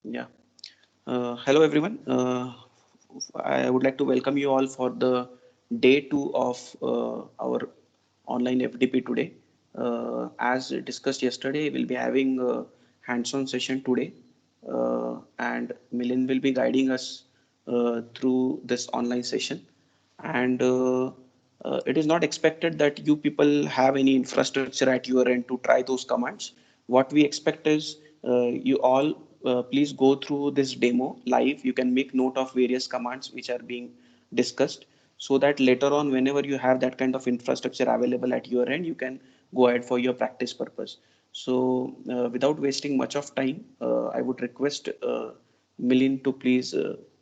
Yeah. Hello, everyone. I would like to welcome you all for the day two of our online FDP today. As discussed yesterday, we'll be having a hands-on session today, and Milind will be guiding us through this online session. And it is not expected that you people have any infrastructure at your end to try those commands. What we expect is you all please go through this demo live. You can make note of various commands which are being discussed, so that later on whenever you have that kind of infrastructure available at your end, you can go ahead for your practice purpose. So without wasting much of time, I would request Milind to please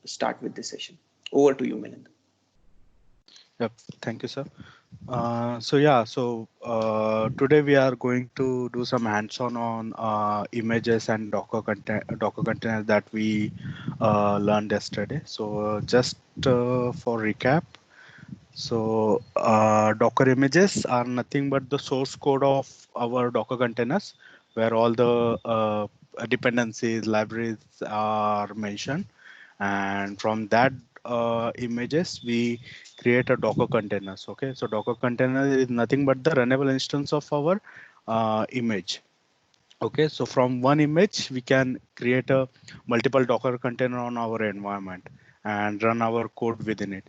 start with this session. Over to you, Milind. Yep, thank you, sir. Today we are going to do some hands-on on images and Docker containers that we learned yesterday. So, just for recap, Docker images are nothing but the source code of our Docker containers, where all the dependencies, libraries are mentioned, and from that images we create a Docker containers. Okay, so Docker container is nothing but the runnable instance of our image. Okay, so from one image we can create a multiple Docker container on our environment and run our code within it.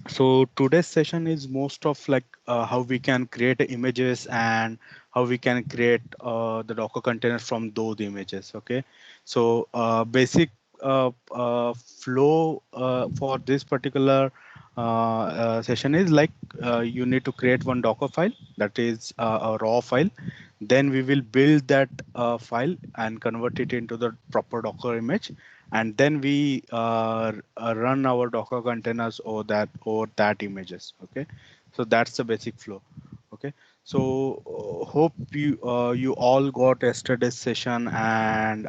So today's session is most of like how we can create images and how we can create the Docker container from those images. Okay, so basic flow for this particular session is like you need to create one Docker file, that is a raw file. Then we will build that file and convert it into the proper Docker image, and then we run our Docker containers or that images. Okay, so that's the basic flow. Okay, so hope you all got yesterday's session and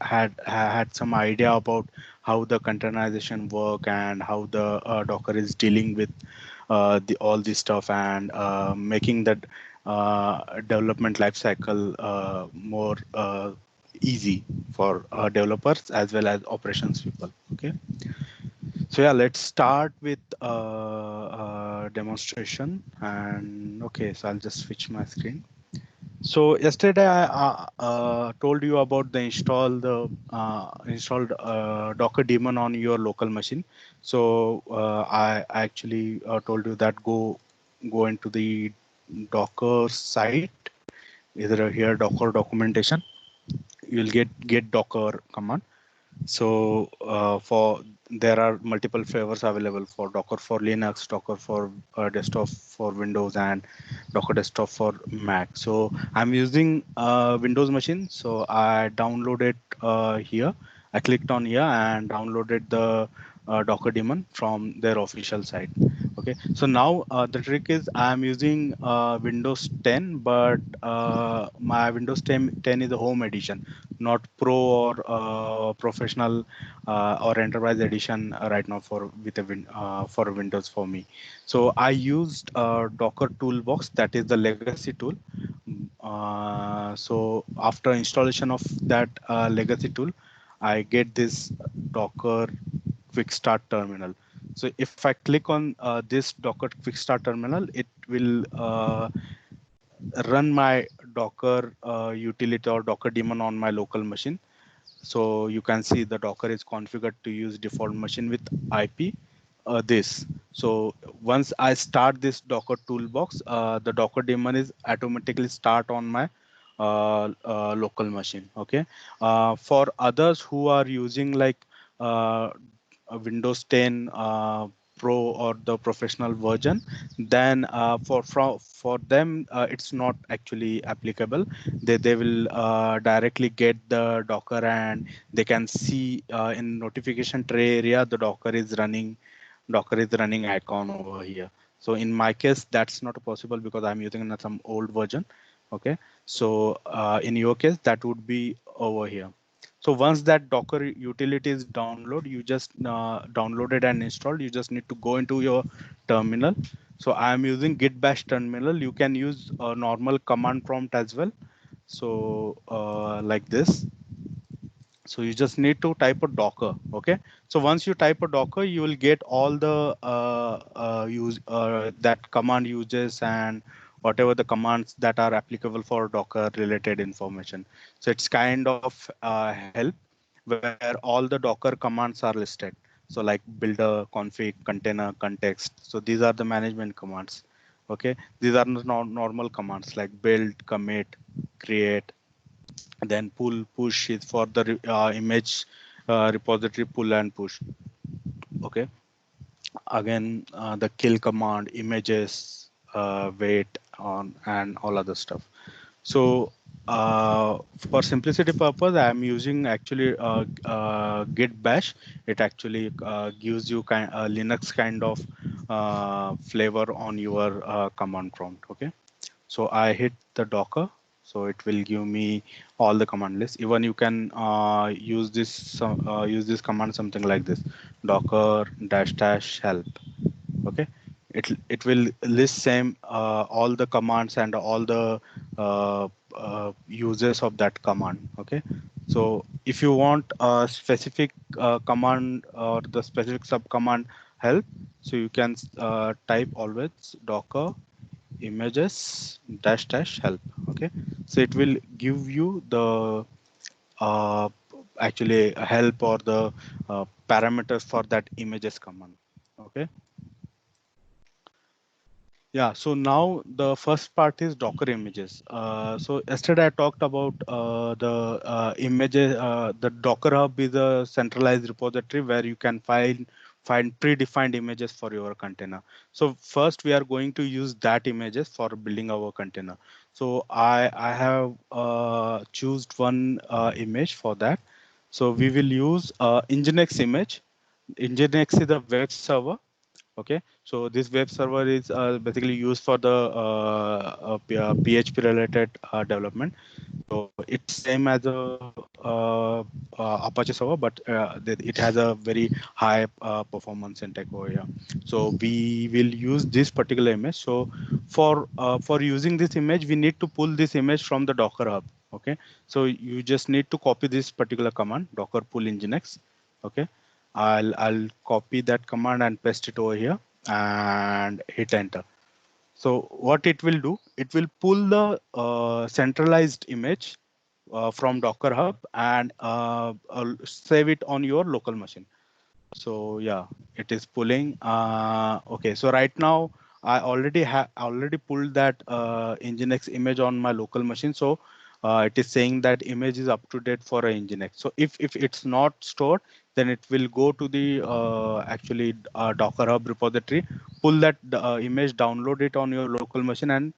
had some idea about how the containerization work and how the Docker is dealing with the all this stuff and making that development lifecycle more easy for developers as well as operations people. Okay, so yeah, let's start with demonstration. And okay, so I'll just switch my screen. So yesterday I told you about the installed Docker daemon on your local machine. So I actually told you that go into the Docker site, either here Docker documentation. You'll get Docker command. So for there are multiple flavors available for Docker for Linux, Docker for desktop for Windows, and Docker desktop for Mac. So I'm using Windows machine, so I downloaded here. I clicked on here and downloaded the Docker daemon from their official site. Okay, so now the trick is I'm using Windows 10, but my Windows 10 is a home edition, not Pro or professional or enterprise edition right now for for Windows for me. So I used Docker Toolbox, that is the legacy tool. So after installation of that legacy tool, I get this Docker Quick Start terminal. So if I click on this Docker Quick Start terminal, it will run my Docker utility or Docker daemon on my local machine. So you can see the Docker is configured to use default machine with IP this. So once I start this Docker toolbox, the Docker daemon is automatically start on my local machine. Okay. For others who are using like a Windows 10 Pro or the professional version, then for them it's not actually applicable. They will directly get the Docker and they can see in notification tray area the Docker is running icon over here. So in my case that's not possible because I'm using some old version. Okay, so in your case that would be over here. So once that Docker utility is download, you just downloaded and installed. You just need to go into your terminal. So I am using Git Bash terminal. You can use a normal command prompt as well. So like this. So you just need to type a Docker. Okay. So once you type a Docker, you will get all the use that command uses and whatever the commands that are applicable for Docker related information. So it's kind of help where all the Docker commands are listed. So like builder, config, container, context. So these are the management commands. Okay. These are normal commands like build, commit, create, then pull push is for the image repository pull and push. Okay. Again, the kill command, images, wait on, and all other stuff. So for simplicity purpose, I am using actually Git Bash. It actually gives you Linux kind of flavor on your command prompt. Okay. So I hit the Docker. So it will give me all the command list. Even you can use this command something like this: Docker dash dash help. Okay, it will list same all the commands and all the uses of that command. Okay, so if you want a specific command or the specific sub command help, so you can type always Docker images dash dash help. Okay, so it will give you the uh, actually help or the parameters for that images command. Okay, yeah, so now the first part is Docker images. So yesterday I talked about the images. The Docker Hub is a centralized repository where you can find predefined images for your container. So first we are going to use that images for building our container. So I have choose one image for that. So we will use Nginx image. Nginx is a web server. Okay, so this web server is basically used for the PHP related development. So it's same as a Apache server, but it has a very high performance in tech over here. So we will use this particular image. So for using this image, we need to pull this image from the Docker Hub. Okay, so you just need to copy this particular command, Docker pull nginx. Okay, I'll copy that command and paste it over here and hit enter. So what it will do, it will pull the centralized image from Docker Hub and save it on your local machine. So yeah, it is pulling. Okay, so right now I already pulled that Nginx image on my local machine. So it is saying that image is up to date for a Nginx. So if it's not stored, then it will go to the actually Docker Hub repository, pull that image, download it on your local machine, and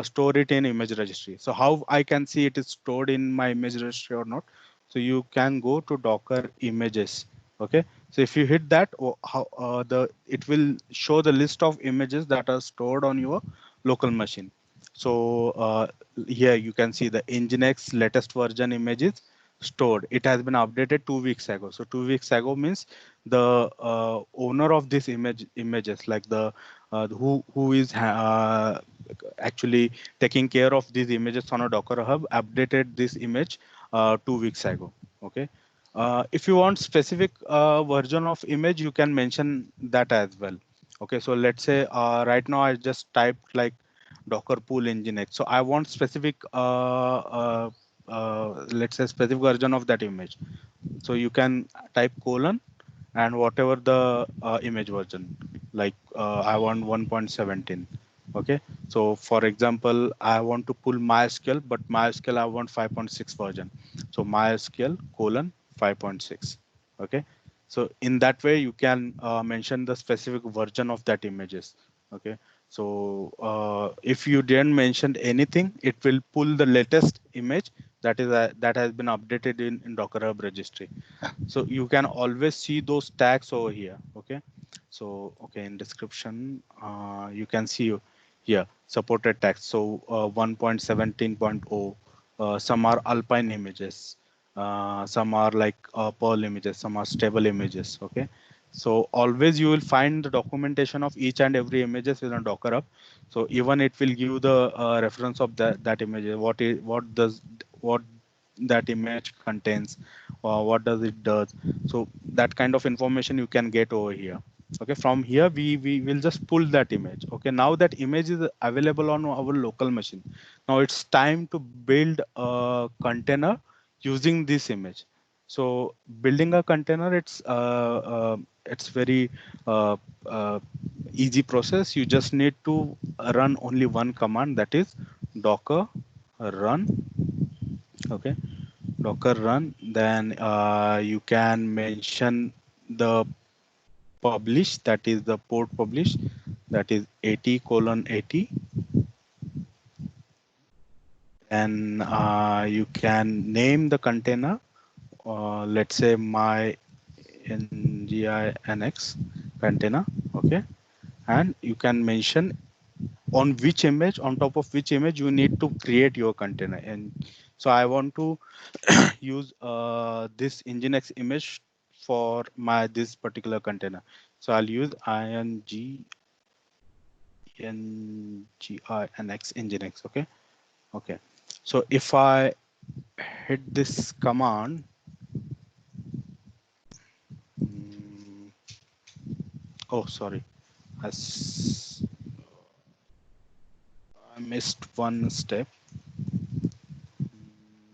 store it in image registry. So how I can see it is stored in my image registry or not? So you can go to Docker images. Okay, so if you hit that, it will show the list of images that are stored on your local machine. So here you can see the Nginx latest version images stored. It has been updated 2 weeks ago. So 2 weeks ago means the owner of this images, like the who is actually taking care of these images on a Docker Hub, updated this image 2 weeks ago. Okay. If you want specific version of image, you can mention that as well. Okay, so let's say right now I just typed like Docker pool nginx. So I want specific, let's say specific version of that image. So you can type colon and whatever the image version, like I want 1.17. Okay, so for example, I want to pull MySQL, but MySQL I want 5.6 version. So MySQL colon 5.6. Okay, so in that way you can mention the specific version of that images. Okay, so if you didn't mention anything, it will pull the latest image that has been updated in Docker Hub registry. So you can always see those tags over here. Okay, so okay, in description you can see here supported tags. So 1.17.0, some are alpine images, some are like Perl images, some are stable images. Okay, so always you will find the documentation of each and every images within Docker Hub. So even it will give the reference of that image. What does what that image contains, what does it does. So that kind of information you can get over here. Okay, from here we will just pull that image. Okay, now that image is available on our local machine. Now it's time to build a container using this image. So building a container, it's very uh, uh, easy process. You just need to run only one command, that is docker run. Okay, docker run. Then you can mention the publish, that is the port publish, that is 80:80. And you can name the container, let's say my nginx container. Okay, and you can mention on which image, on top of which image you need to create your container. And so I want to use this nginx image for my this particular container. So I'll use nginx nginx. Okay, okay. So if I hit this command, mm, oh sorry, I, I missed one step.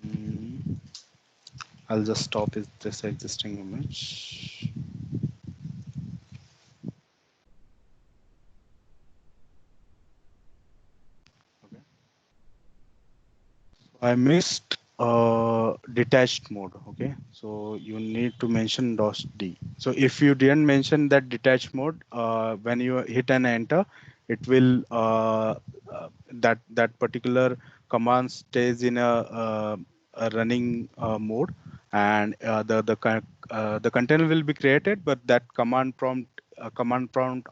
Mm, I'll just stop this existing image. Okay. I missed detached mode. Okay, so you need to mention DOS D. So if you didn't mention that detached mode, when you hit an enter, it will that particular command stays in a running mode, and the container will be created, but that command prompt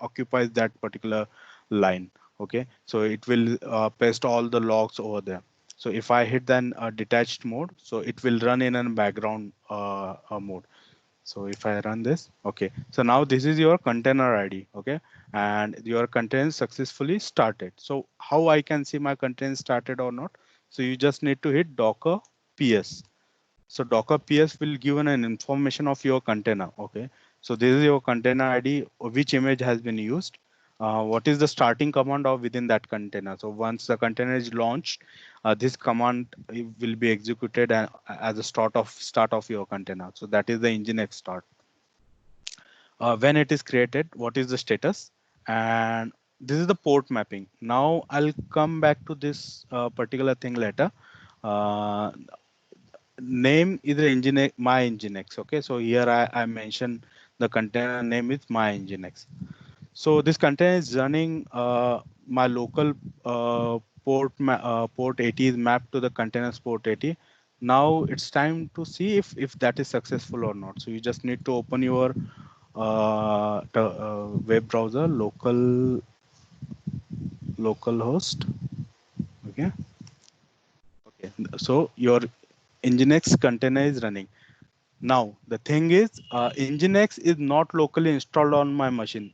occupies that particular line. Okay, so it will paste all the logs over there. So if I hit then detached mode, so it will run in a background mode. So if I run this, okay. So now this is your container ID, okay, and your container successfully started. So how I can see my container started or not? So you just need to hit Docker PS. So Docker PS will give an information of your container. Okay. So this is your container ID, which image has been used. What is the starting command of within that container? So once the container is launched, this command will be executed as a start of your container. So that is the Nginx start. When it is created, what is the status? And this is the port mapping. Now I'll come back to this particular thing later. Uh, Name is the nginx, my nginx. Okay, so here I mentioned the container name is my nginx. So this container is running my local port 80 is mapped to the containers port 80. Now it's time to see if that is successful or not. So you just need to open your web browser, localhost. Okay, okay. So your nginx container is running. Now, the thing is, Nginx is not locally installed on my machine.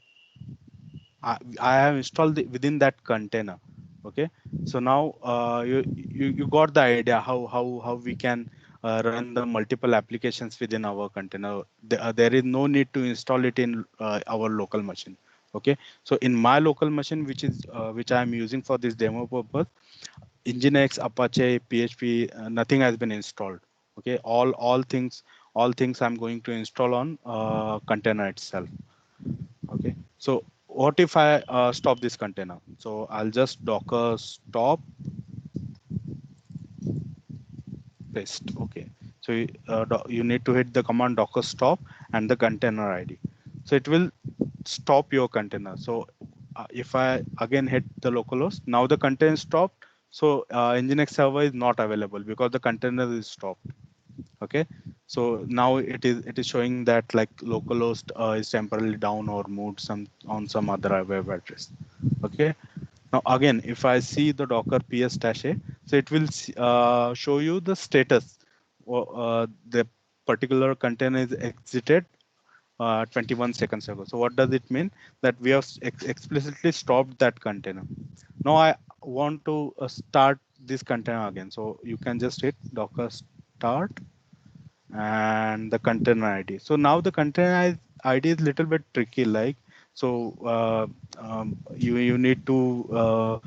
I have installed within that container. Okay, so now you got the idea how we can run the multiple applications within our container. There is no need to install it in our local machine. Okay, so in my local machine, which I am using for this demo purpose, Nginx, Apache, PHP, nothing has been installed. Okay, all things I'm going to install on container itself. Okay, so what if I stop this container? So I'll just docker stop paste. Okay, so you need to hit the command docker stop and the container ID. So it will stop your container. So if I again hit the localhost, now the container stopped. So Nginx server is not available because the container is stopped. Okay, so now it is showing that like localhost is temporarily down or moved on some other web address. Okay, now again if I see the docker ps-a, so it will show you the status. The particular container is exited 21 seconds ago. So what does it mean? That we have explicitly stopped that container. Now I want to start this container again. So you can just hit docker start start and the container ID. So now the container ID is little bit tricky, like, so you need to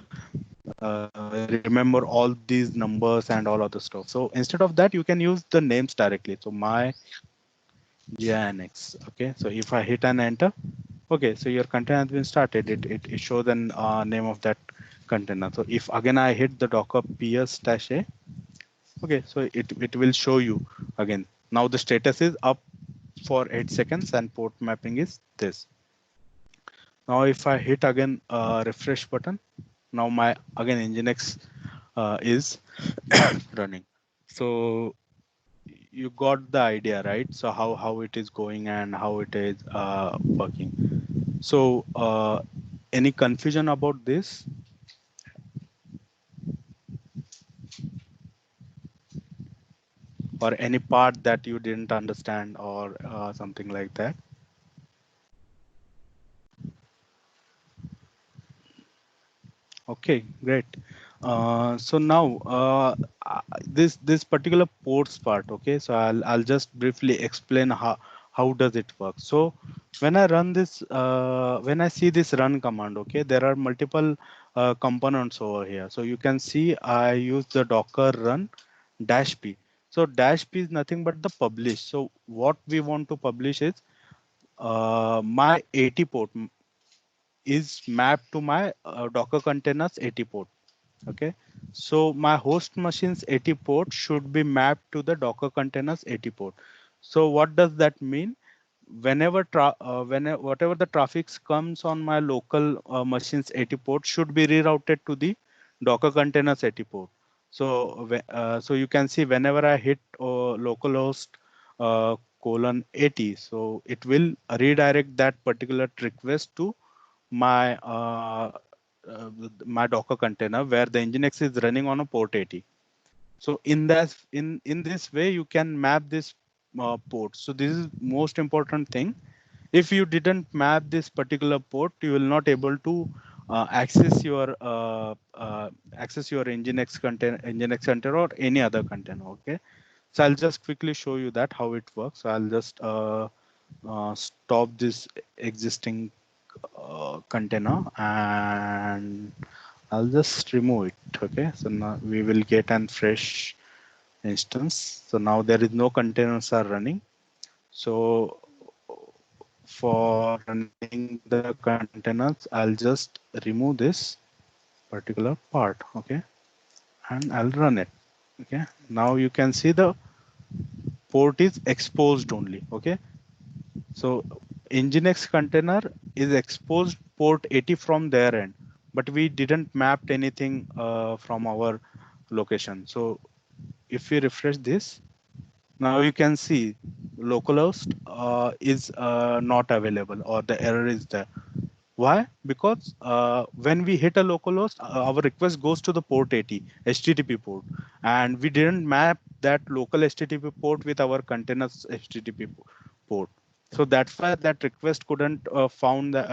remember all these numbers and all other stuff. So instead of that, you can use the names directly. So my GINX. Okay, so if I hit and enter, okay, so your container has been started. It shows the name of that container. So if again I hit the docker ps-a, okay, so it will show you again. Now the status is up for 8 seconds and port mapping is this. Now if I hit again refresh button, now my again Nginx is running. So you got the idea, right? So how it is going and how it is working. So any confusion about this? Or any part that you didn't understand or something like that? Okay, great. So now this particular ports part. Okay, so I'll just briefly explain how does it work. So when I run this, when I see this run command, okay, there are multiple components over here. So you can see I use the docker run dash p. So dash p is nothing but the publish. So what we want to publish is my 80 port is mapped to my Docker containers 80 port. Okay, so my host machine's 80 port should be mapped to the Docker containers 80 port. So what does that mean? Whenever whatever the traffic comes on my local machine's 80 port should be rerouted to the Docker containers 80 port. So so you can see whenever I hit localhost colon 80, so it will redirect that particular request to my my Docker container where the Nginx is running on a port 80. So in this way you can map this port. So this is most important thing. If you didn't map this particular port, you will not able to access your Nginx container or any other container. Okay, so I'll just quickly show you that how it works. So I'll just stop this existing container and I'll just remove it. Okay, so now we will get an fresh instance. So now there is no containers are running. So for running the containers, I'll just remove this particular part. Okay, and I'll run it. Okay, now you can see the port is exposed only. Okay, so Nginx container is exposed port 80 from their end, but we didn't map anything from our location. So if we refresh this, now you can see localhost is not available or the error is there. Why? Because when we hit a localhost, our request goes to the port 80 HTTP port, and we didn't map that local HTTP port with our containers HTTP port. So that's why that request couldn't found that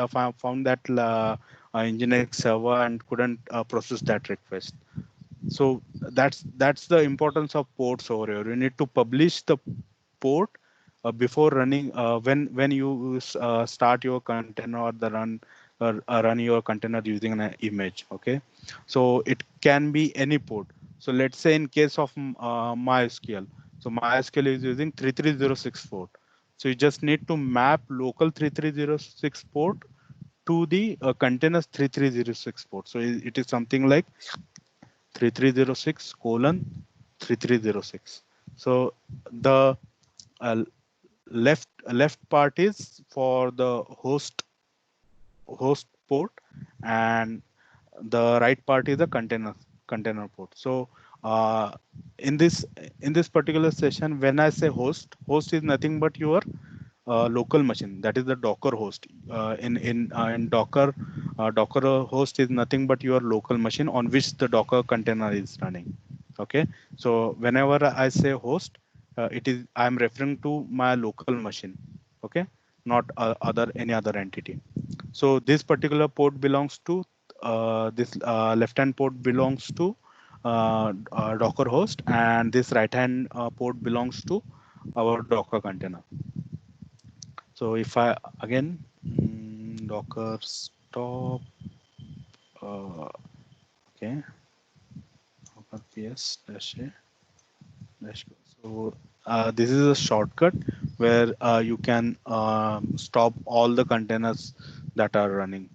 Nginx server and couldn't process that request. So that's the importance of ports over here. You need to publish the port before running when you start your container or the run your container using an image. Okay, so it can be any port. So let's say in case of MySQL, so MySQL is using 3306 port. So you just need to map local 3306 port to the containers 3306 port. So it is something like 3306 colon 3306. So the uh, left part is for the host port and the right part is the container port. So in this particular session, when I say host is nothing but your local machine, that is the Docker host. In Docker, Docker host is nothing but your local machine on which the Docker container is running. Okay, so whenever I say host, it is I'm referring to my local machine. Okay, not other any other entity. So this particular port belongs to this left hand port belongs to Docker host, and this right hand port belongs to our Docker container. So if I again Docker stop, okay, Docker ps dash a dash go. So this is a shortcut where you can stop all the containers that are running.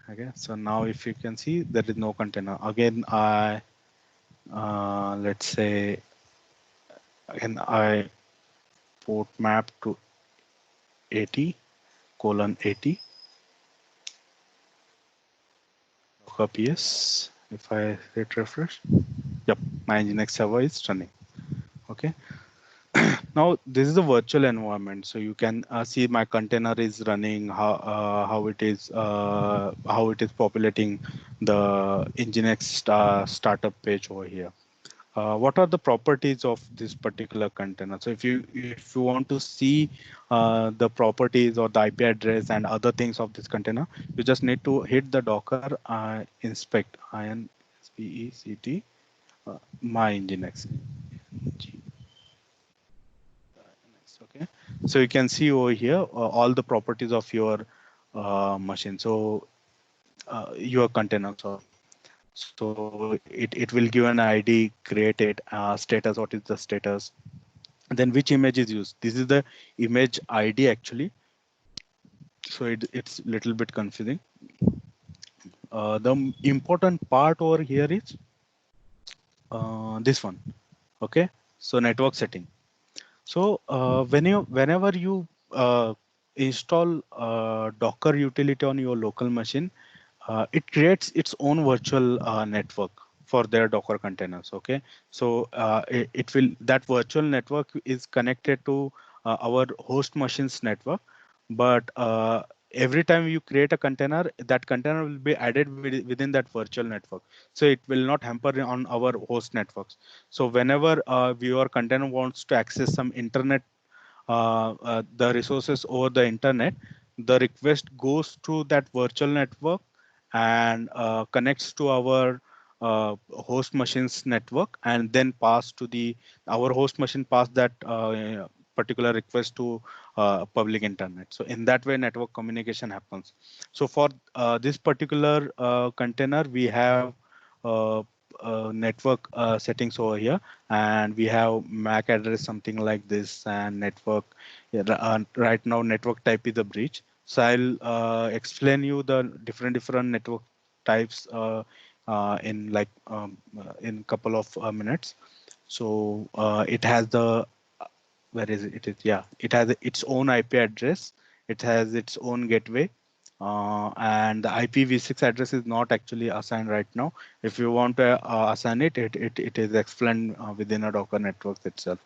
Okay, so now if you can see, there is no container. Again, I let's say again I port map to 80:80 Docker ps. If I hit refresh, yep, my Nginx server is running. Okay, now this is a virtual environment, so you can see my container is running, how it is populating the Nginx startup page over here. What are the properties of this particular container? So if you want to see the properties or the IP address and other things of this container, you just need to hit the Docker inspect inspect my Nginx. Okay, so you can see over here all the properties of your machine. So your container, sorry. So it will give an ID, created status, what is the status, then which image is used. This is the image ID actually. So it's a little bit confusing. The important part over here is this one. Okay, so network setting. So whenever you install Docker utility on your local machine, it creates its own virtual network for their Docker containers. Okay, so it will, that virtual network is connected to our host machine's network, but every time you create a container, that container will be added within that virtual network, so it will not hamper on our host networks. So whenever your container wants to access some internet, the resources over the internet, the request goes to that virtual network and connects to our host machine's network, and then pass to the our host machine pass that particular request to public internet. So in that way network communication happens. So for this particular container, we have uh, network settings over here, and we have MAC address something like this, and network, yeah, right now network type is a bridge. So I'll explain you the different network types in like in couple of minutes. So it has the where is it? It is, yeah, it has its own IP address. It has its own gateway, and the IPv6 address is not actually assigned right now. If you want to assign it, it is explained within a Docker network itself.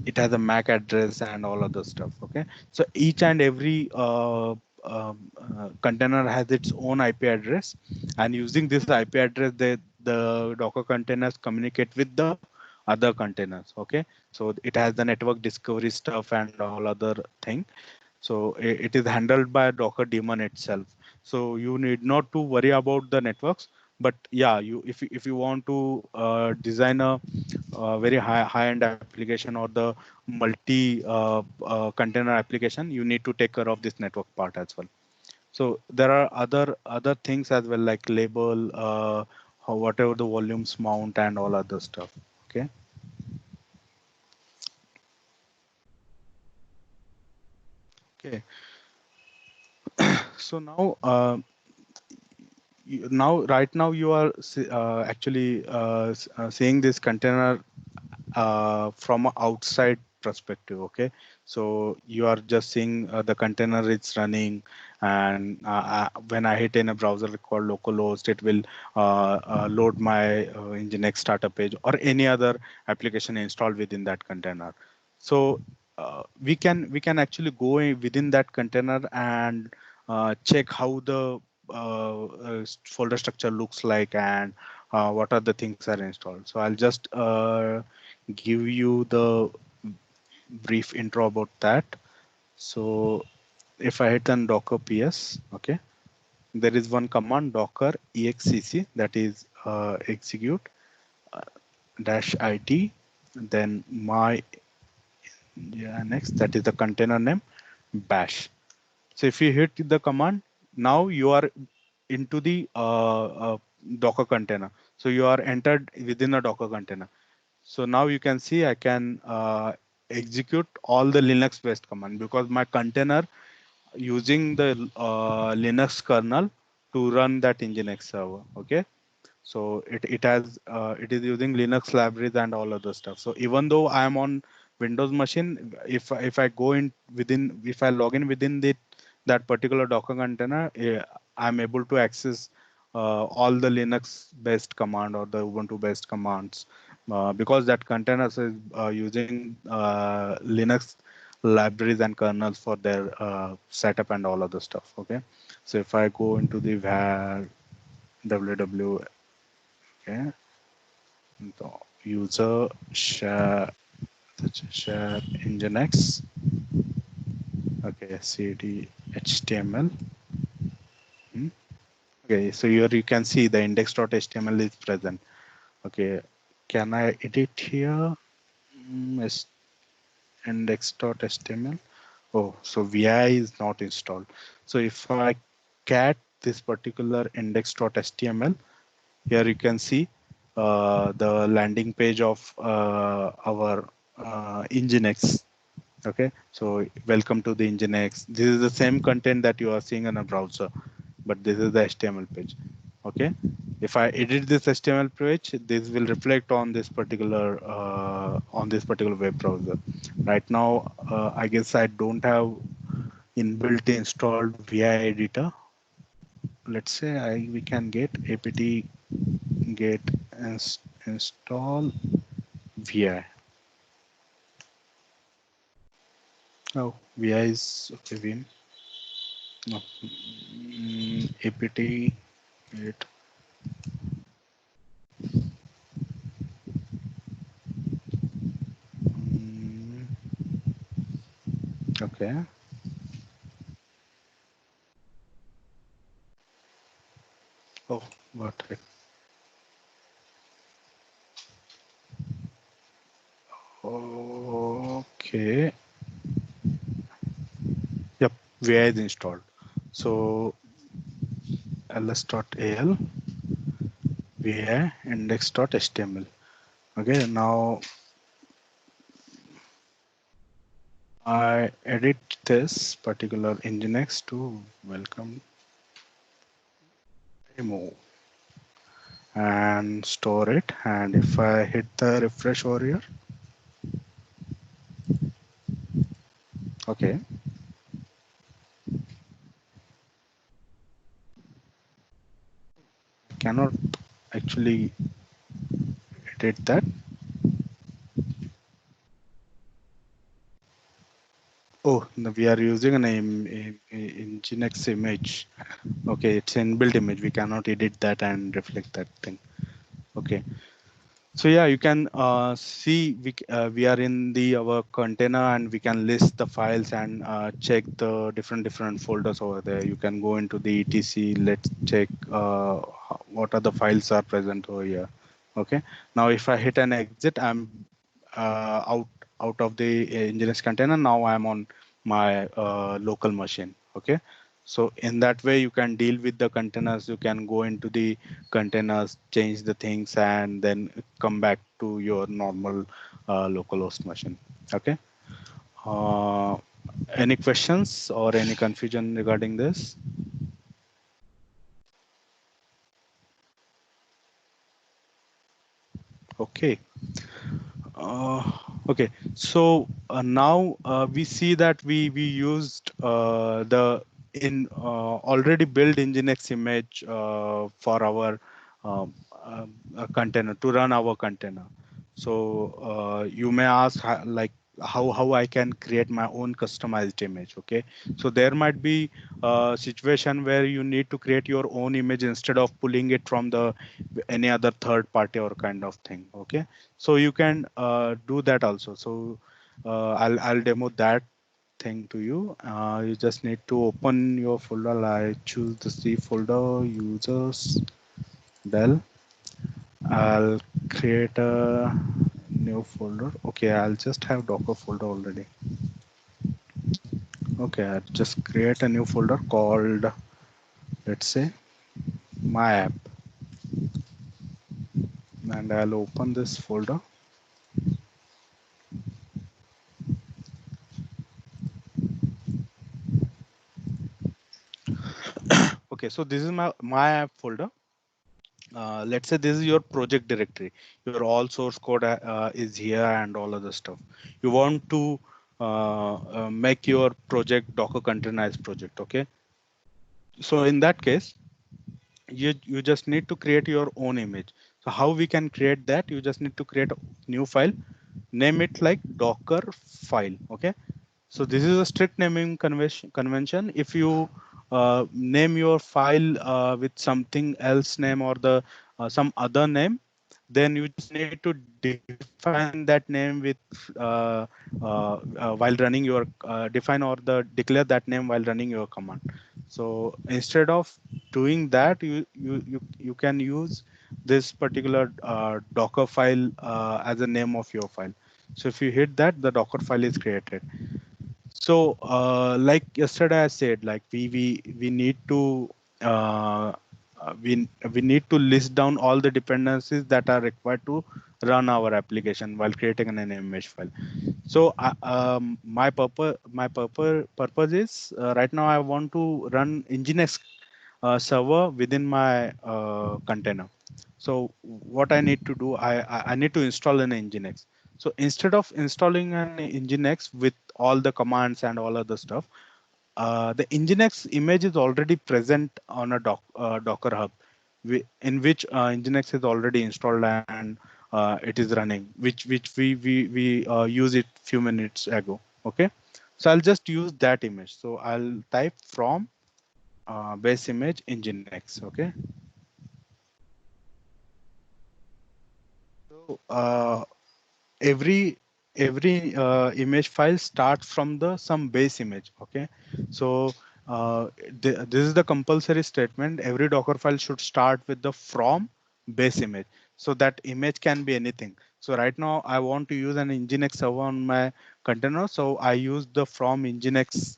It has a MAC address and all other stuff. Okay, so each and every container has its own IP address, and using this IP address, the Docker containers communicate with the other containers. Okay, so it has the network discovery stuff and all other thing. So it is handled by Docker daemon itself. So you need not to worry about the networks. But yeah, you if you want to design a very high end application or the multi container application, you need to take care of this network part as well. So there are other things as well, like label, whatever the volumes mount and all other stuff. Okay. Okay. So now right now you are actually seeing this container from an outside perspective. Okay, so you are just seeing the container is running, and when I hit in a browser called localhost, it will load my Nginx startup page or any other application installed within that container. So we can actually go within that container and check how the folder structure looks like, and what are the things are installed. So I'll just give you the brief intro about that. So if I hit on Docker PS, okay, there is one command docker execc, that is execute uh, dash it, then my, yeah, next, that is the container name bash. So if you hit the command, now you are into the Docker container. So you are entered within a Docker container. So now you can see I can execute all the Linux based command because my container using the Linux kernel to run that Nginx server. Okay. So it is using Linux libraries and all other stuff. So even though I am on Windows machine, if I go in within, if I log in within the that particular Docker container, I'm able to access all the Linux based command or the Ubuntu based commands because that container is using Linux libraries and kernels for their setup and all other stuff. Okay, so if I go into the var www, okay, the user share, share nginx, okay, cd html. Hmm. Okay, so here you can see the index.html is present. Okay, can I edit here? Yes, index.html. Oh, so vi is not installed. So if I cat this particular index.html, here you can see the landing page of our Nginx. Okay, so welcome to the Nginx. This is the same content that you are seeing in a browser, but this is the HTML page. Okay, if I edit this HTML page, this will reflect on this particular web browser. Right now, I guess I don't have inbuilt installed VI editor. Let's say we can get apt get install VI. Oh, VI is okay. Vim. No. Apt get. mm, okay. Oh, what? Okay. Yep. VI is installed. So ls.al VI index.html. Okay. Now I edit this particular Nginx to welcome remove and store it. And if I hit the refresh over here, okay, I cannot actually edit that. Oh, no, we are using an Nginx image. Okay, it's inbuilt image. We cannot edit that and reflect that thing. Okay. So yeah, you can see we are in the our container and we can list the files and check the different folders over there. You can go into the etc. Let's check what are the files are present over here. Okay. Now if I hit an exit, I'm out of the Nginx container. Now I'm on my local machine. Okay. So in that way, you can deal with the containers. You can go into the containers, change the things, and then come back to your normal localhost machine. Okay. Uh, any questions or any confusion regarding this? Okay. Uh, okay. So now we see that we used the in already built Nginx image for our container to run our container. So you may ask like how I can create my own customized image. Okay. So there might be a situation where you need to create your own image instead of pulling it from the any other third party or kind of thing. Okay. So you can do that also. So I'll demo that thing to you. You just need to open your folder. I choose the C folder, users, Dell. I'll create a new folder. Okay, I'll just have Docker folder already. Okay, I'll just create a new folder called, let's say, my app, and I'll open this folder. Okay, so this is my app folder. Let's say this is your project directory. Your all source code is here and all other stuff. You want to make your project Docker containerized project. Okay, so in that case, you just need to create your own image. So how we can create that? You just need to create a new file, name it like Docker file. Okay, so this is a strict naming convention. If you name your file with something else name or the some other name, then you just need to define that name with while running your define or the declare that name while running your command. So instead of doing that, you can use this particular Docker file as a name of your file. So if you hit that, the Docker file is created. So, like yesterday I said, like we need to uh, we need to list down all the dependencies that are required to run our application while creating an image file. So, my purpose is right now I want to run Nginx server within my container. So what I need to do, I need to install an Nginx. So instead of installing an Nginx with all the commands and all other stuff, the Nginx image is already present on a Docker Hub, in which Nginx is already installed and it is running, which we use it few minutes ago. Okay, so I'll just use that image. So I'll type from base image Nginx. Okay, so every image file starts from the some base image. Okay, so this is the compulsory statement. Every Docker file should start with the from base image, so that image can be anything. So right now I want to use an Nginx server on my container, so I use the from Nginx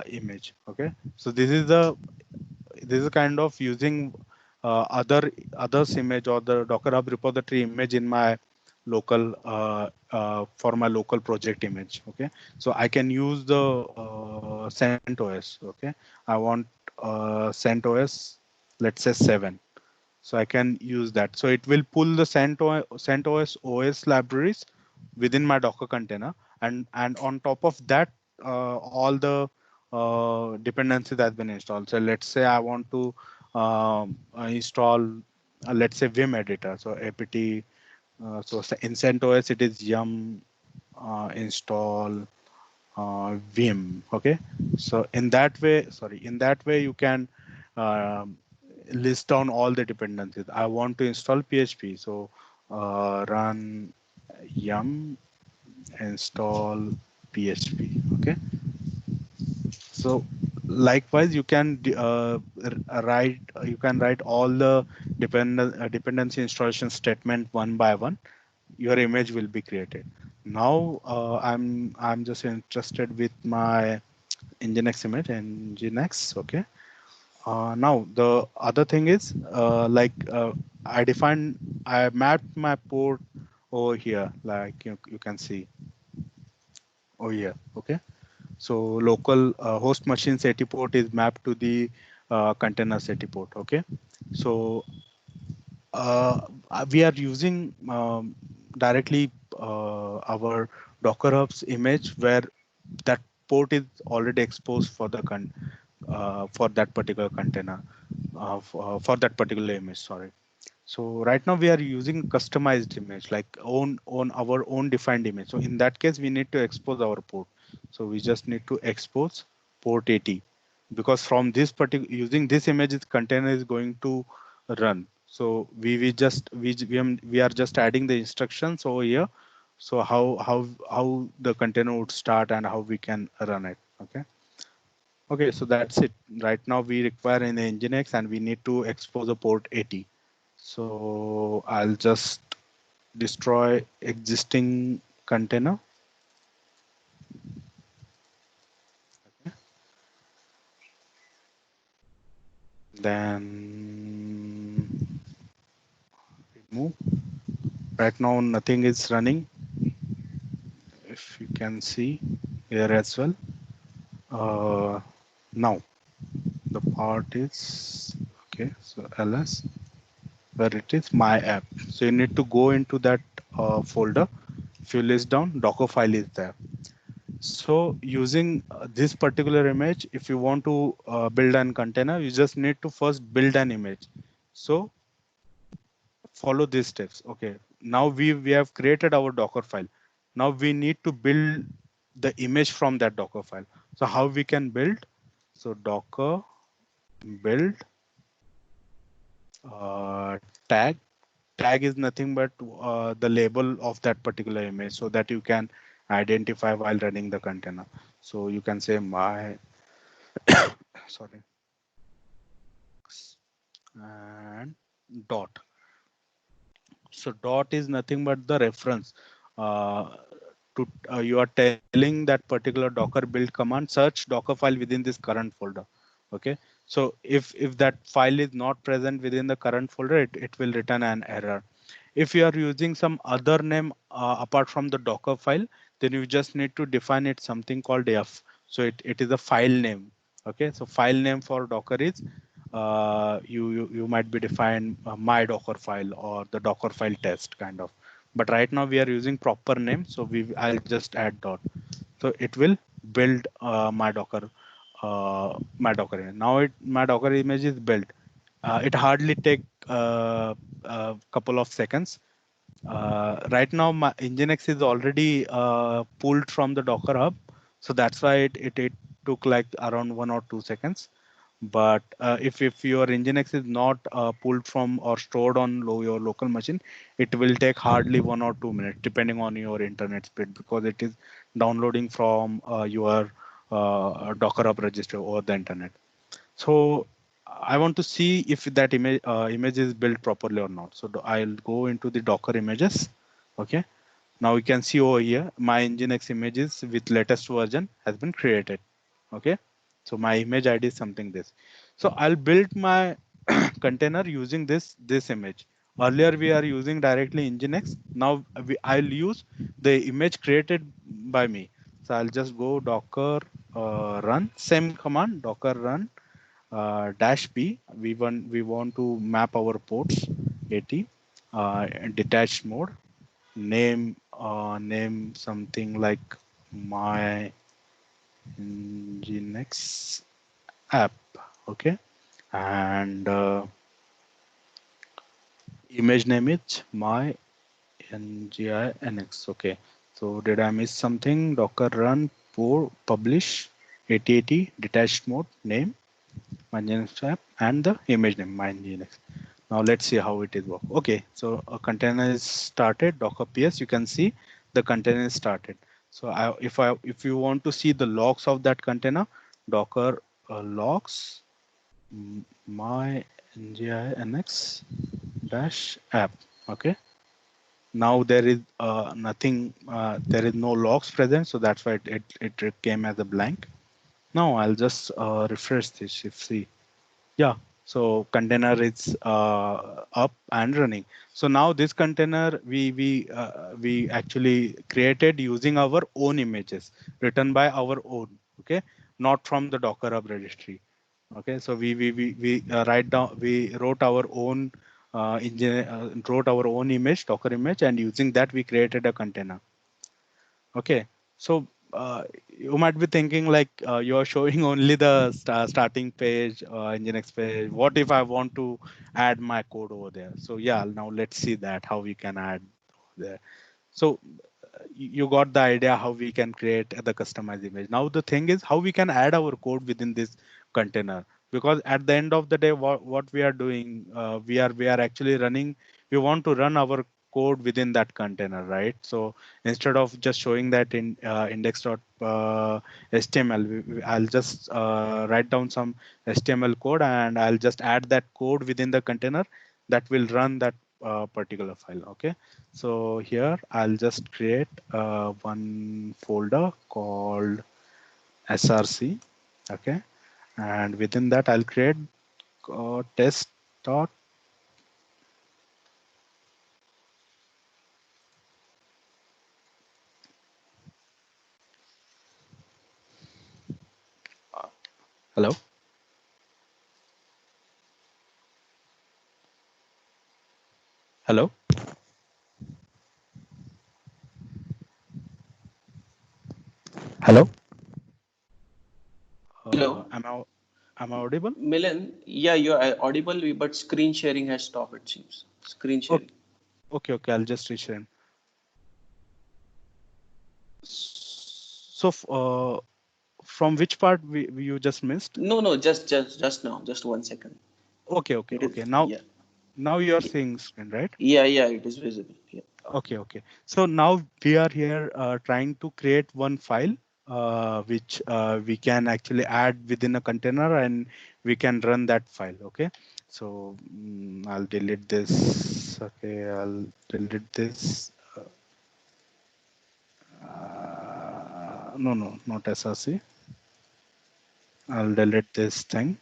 image. Okay, so this is kind of using others image or the Docker Hub repository image in my local for my local project image. Okay, so I can use the CentOS. Okay, I want CentOS, let's say 7. So I can use that. So it will pull the CentOS OS libraries within my Docker container, and on top of that, all the dependencies has been installed. So let's say I want to install, let's say Vim editor. So apt, in CentOS it is yum install Vim. Okay, so in that way you can list down all the dependencies. I want to install PHP, so run yum install PHP. Okay, so likewise you can write all the dependency installation statement one by one. Your image will be created. Now I'm just interested with my Nginx image, Nginx. Okay, now the other thing is I mapped my port over here, like you can see over here. Okay, so local host machine SETI port is mapped to the container SETI port. Okay, so we are using directly our Docker Hub's image where that port is already exposed for the for that particular container for that particular image. Sorry. So right now we are using customized image, like on our own defined image. So in that case, we need to expose our port. So we just need to expose port 80, because from this particular using this image, its container is going to run. So we are just adding the instructions over here So how the container would start and how we can run it. Okay. Okay, so that's it. Right now we require an Nginx and we need to expose a port 80. So I'll just destroy existing container. Then remove. Right now nothing is running. If you can see here as well. Now the part is okay. So ls where it is my app. So you need to go into that folder. If you list down, Docker file is there. So using this particular image, if you want to build an container, you just need to first build an image. So follow these steps. Okay. Now we have created our Docker file. Now we need to build the image from that Docker file. So how we can build? So Docker build tag. Tag is nothing but the label of that particular image so that you can identify while running the container. So you can say my sorry and dot. So dot is nothing but the reference uh, to you are telling that particular Docker build command search Docker file within this current folder. Okay. So if that file is not present within the current folder, it will return an error. If you are using some other name apart from the Docker file, then you just need to define it something called f. So it is a file name. Okay. So file name for Docker is you might be defined my Docker file or the Docker file test kind of. But right now we are using proper name, so I'll just add dot. So it will build my Docker image. Now my Docker image is built. It hardly take a couple of seconds. Right now my Nginx is already pulled from the Docker Hub, so that's why it took like around 1 or 2 seconds. But if your Nginx is not pulled from or stored on your local machine, it will take hardly 1 or 2 minutes, depending on your internet speed, because it is downloading from your Docker Hub registry over the internet. So I want to see if that image is built properly or not. So I'll go into the Docker images. Okay. Now you can see over here, my Nginx images with latest version has been created. Okay. So my image ID is something this. So I'll build my container using this image. Earlier we are using directly Nginx. Now I'll use the image created by me. So I'll just go Docker run, same command, Docker run dash p. We want to map our ports 80 detached mode. Name something like my Nginx app. Okay. And image name is my nginx. Okay. So did I miss something? Docker run for publish 8080 detached mode name my Nginx app and the image name my Nginx. Now let's see how it is work. Okay, so a container is started. Docker ps. You can see the container is started. So if you want to see the logs of that container, Docker logs my nginx dash app. Okay. Now there is nothing. There is no logs present, so that's why it came as a blank. Now I'll just refresh this. If see. Yeah, so container is up and running. So now this container we actually created using our own images written by our own. Okay, not from the Docker Hub registry. Okay, so we wrote our own wrote our own image Docker image, and using that we created a container. Okay, so you might be thinking like you're showing only the starting page, Nginx page. What if I want to add my code over there? So yeah, now let's see that how we can add there. So you got the idea how we can create the customized image. Now the thing is how we can add our code within this container, because at the end of the day, what we are doing, we are actually running. We want to run our code within that container, right? So instead of just showing that in index.html, I'll just write down some HTML code and I'll just add that code within the container that will run that particular file. Okay, so here I'll just create one folder called src. Okay, and within that I'll create test dot. Hello. Hello. Hello. Hello, Am I audible? Milan. Yeah, you're audible, but screen sharing has stopped. It seems screen Okay. sharing. Okay. I'll just reshare. So, from which part you just missed? No, no, just now, just 1 second. It is, Okay. Now, yeah, you are yeah, seeing screen, right? yeah. It is visible. Yeah. Okay. So now we are here trying to create one file which we can actually add within a container and we can run that file. Okay. So I'll delete this. Okay. I'll delete this. No, not SRC. I'll delete this thing.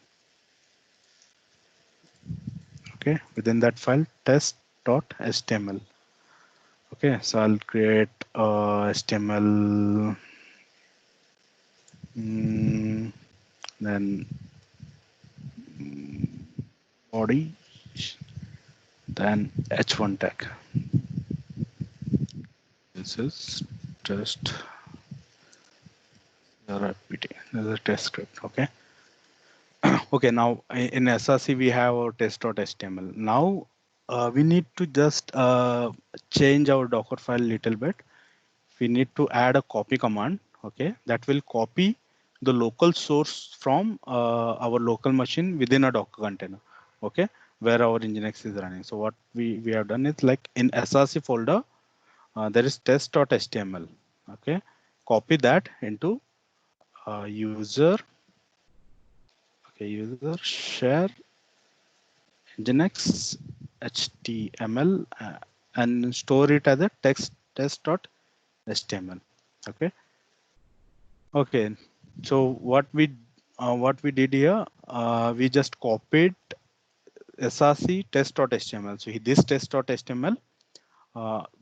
Okay. Within that file, test.html. Okay. So I'll create HTML. Then body, then h1 tag. This is just RPT. This is a test script. Okay. Okay. Now in SRC we have our test.html. Now we need to just change our Docker file little bit. We need to add a copy command. Okay, that will copy the local source from our local machine within a Docker container. Okay, where our Nginx is running. So what we have done is, like, in SRC folder there is test.html. Okay, copy that into user. Okay, user share Nginx HTML and store it as a test.html. Okay. Okay. So what we did here, we just copied src test.html. So this test.html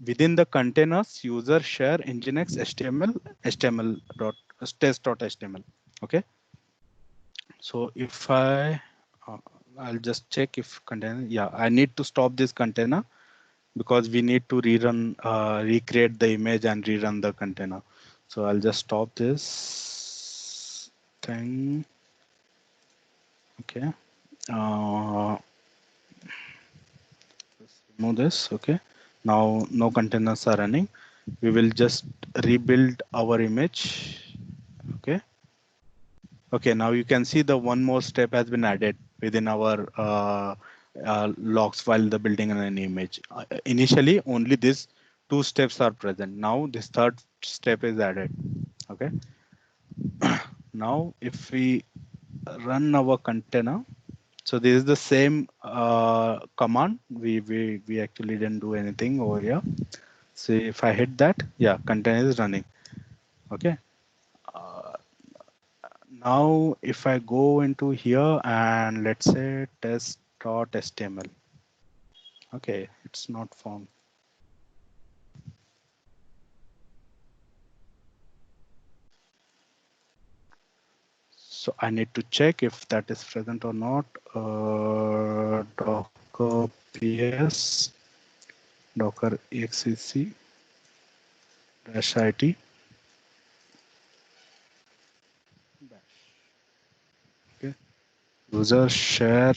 within the containers user share nginx html dot test.html. Okay. So if uh, I'll just check if container. Yeah, I need to stop this container because we need to recreate the image and rerun the container. So I'll just stop this thing. Okay. Uh, Remove this. Okay. Now no containers are running. We will just rebuild our image. Okay. Okay. Now you can see the one more step has been added within our logs while the building an image. Initially, only these two steps are present. Now this third step is added. Okay. Now if we run our container, so this is the same command. We actually didn't do anything over here. So if I hit that, yeah, container is running. Okay. Uh, Now if I go into here and let's say test.html. Okay, it's not found. So I need to check if that is present or not. Docker ps docker exec dash it. Okay. User share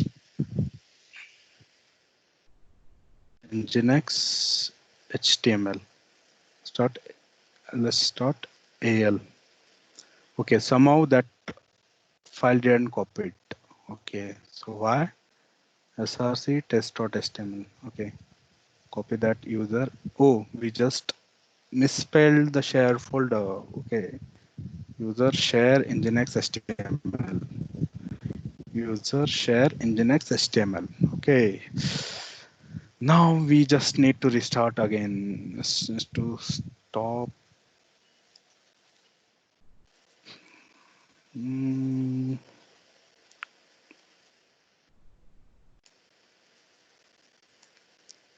nginx html. Start. Let's start al. Okay, somehow that file didn't copy it. Okay, so why? src test.html. Okay, copy that user. Oh, we just misspelled the share folder. Okay, user share nginx html, user share nginx html. Okay, now we just need to restart again to stop. Mm,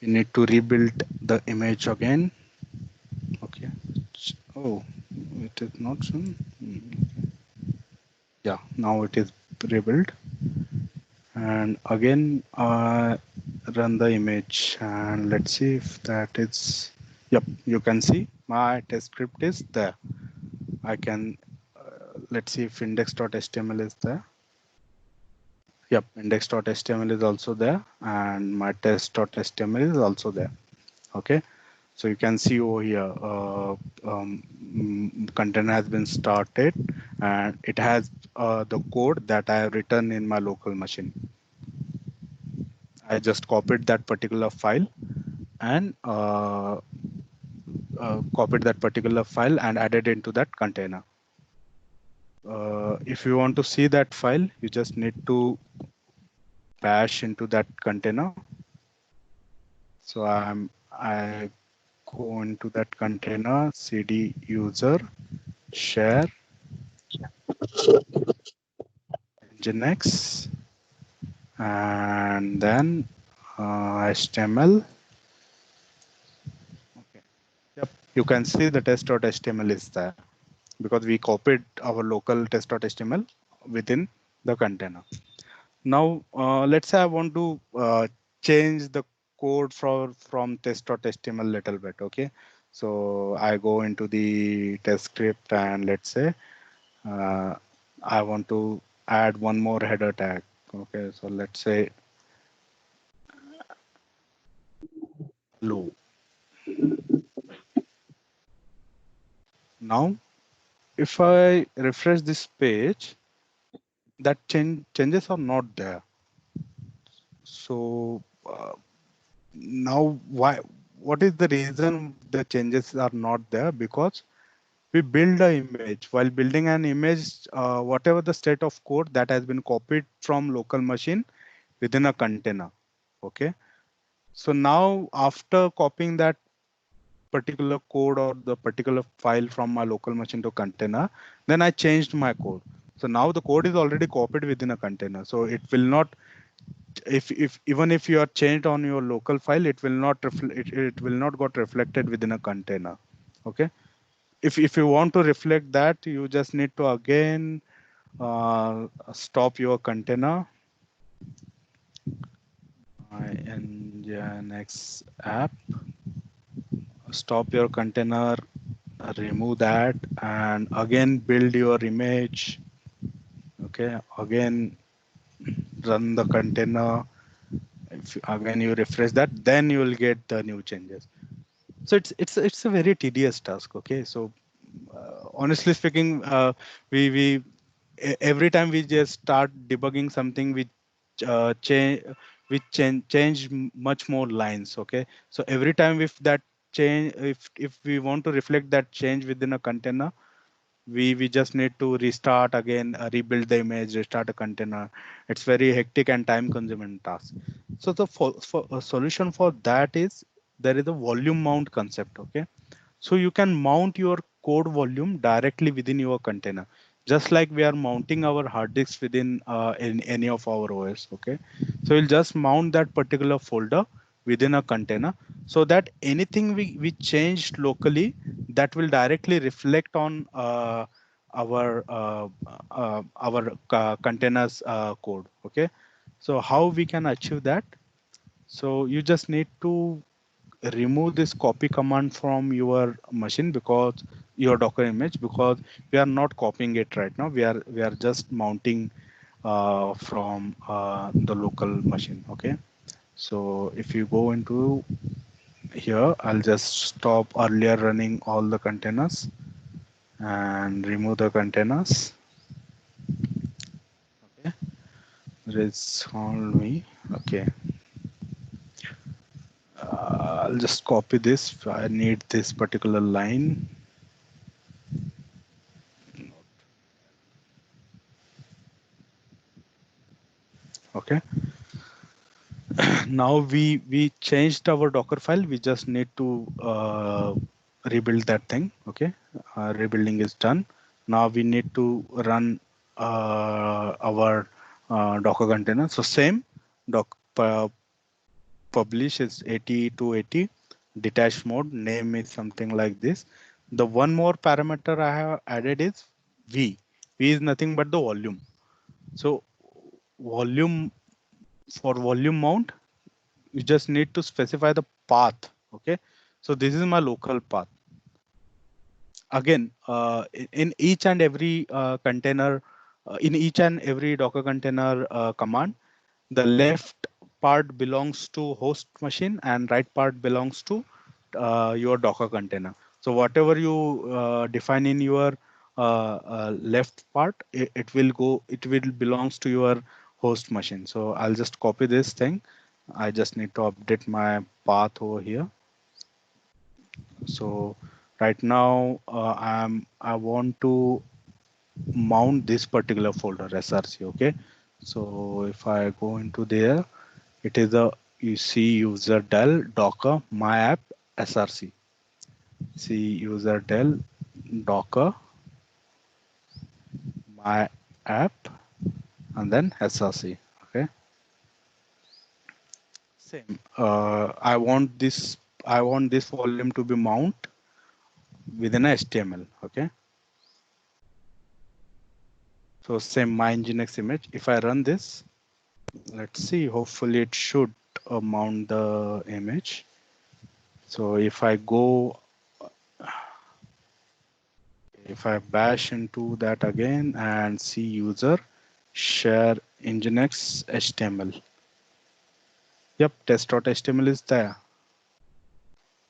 we need to rebuild the image again. Okay. Oh, it is not shown. Yeah, now it is rebuilt. And again, run the image and let's see if that is. Yep, you can see my test script is there. I can let's see if index.html is there. Yep, index.html is also there, and my test.html is also there. Okay, so you can see over here, container has been started, and it has the code that I have written in my local machine. I just copied that particular file and copied that particular file and added into that container. If you want to see that file, you just need to bash into that container. So I go into that container, cd user share nginx, and then HTML. Okay. Yep. You can see the test.html is there because we copied our local test.html within the container. Now, let's say I want to change the code from test.html little bit. Okay. So I go into the test script and let's say uh, I want to add one more header tag. Okay. So let's say low. Now, if I refresh this page, that changes are not there. So now what is the reason the changes are not there? Because we build an image. While building an image, whatever the state of code that has been copied from local machine within a container. Okay. So now after copying that particular code or the particular file from my local machine to container, then I changed my code. So now the code is already copied within a container. So it will not, if even if you are changed on your local file, it will not it will not got reflected within a container. Okay. If you want to reflect that, you just need to again stop your container, nginx app, stop your container, remove that, and again build your image. Okay, again run the container. If again you refresh that, then you will get the new changes. So it's a very tedious task. Okay, so honestly speaking, we every time we just start debugging something, we change much more lines. Okay, so every time if that change, if we want to reflect that change within a container, we just need to restart again, rebuild the image, restart a container. It's very hectic and time consuming task. So the for a solution for that is there is a volume mount concept. Okay, so you can mount your code volume directly within your container, just like we are mounting our hard disks within in any of our OS. Okay, so we'll just mount that particular folder within a container so that anything we changed locally, that will directly reflect on our containers code. Okay, so how we can achieve that? So you just need to remove this copy command from your machine, because your Docker image, because we are not copying it right now. We are just mounting from the local machine. Okay. So if you go into here, I'll just stop earlier running all the containers and remove the containers. Okay. Resolve me. Okay. I'll just copy this. I need this particular line. Okay. Now we changed our Docker file. We just need to rebuild that thing. Okay. Rebuilding is done. Now we need to run our Docker container. So same publish is 80 to 80, detached mode, name is something like this. The one more parameter I have added is v. V is nothing but the volume. So volume, for volume mount, you just need to specify the path. Okay, so this is my local path. Again, in each and every container, in each and every Docker container command, the left part belongs to host machine and right part belongs to your Docker container. So whatever you define in your left part, it will go, it will belongs to your host machine. So I'll just copy this thing. I just need to update my path over here. So right now I want to mount this particular folder src. Okay, so if I go into there, it is a, you see user del docker my app src. See user del docker my app and then src. Okay, same. I want this volume to be mount within a html. Okay, so same my nginx image. If I run this, let's see, hopefully it should mount the image. So if I go, if I bash into that again and see user share nginx html. Yep, test.html is there.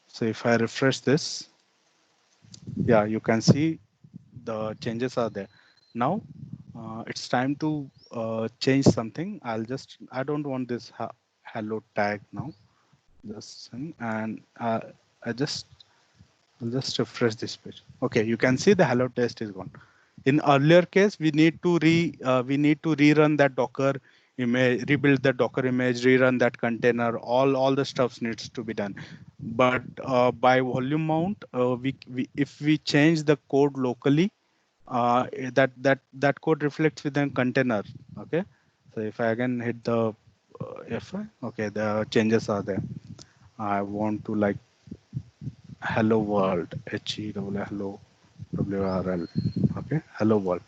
So if I refresh this, yeah, you can see the changes are there. Now it's time to change something. I don't want this hello tag now. Just and I just, I'll just refresh this page. Okay, you can see the hello test is gone. In earlier case, we need to rerun that Docker image, rebuild the Docker image, rerun that container. All the stuff needs to be done. But by volume mount, we if we change the code locally, that code reflects within container. Okay, so if I again hit the F5, okay, the changes are there. I want to like hello world, hello WRL. Okay, hello world.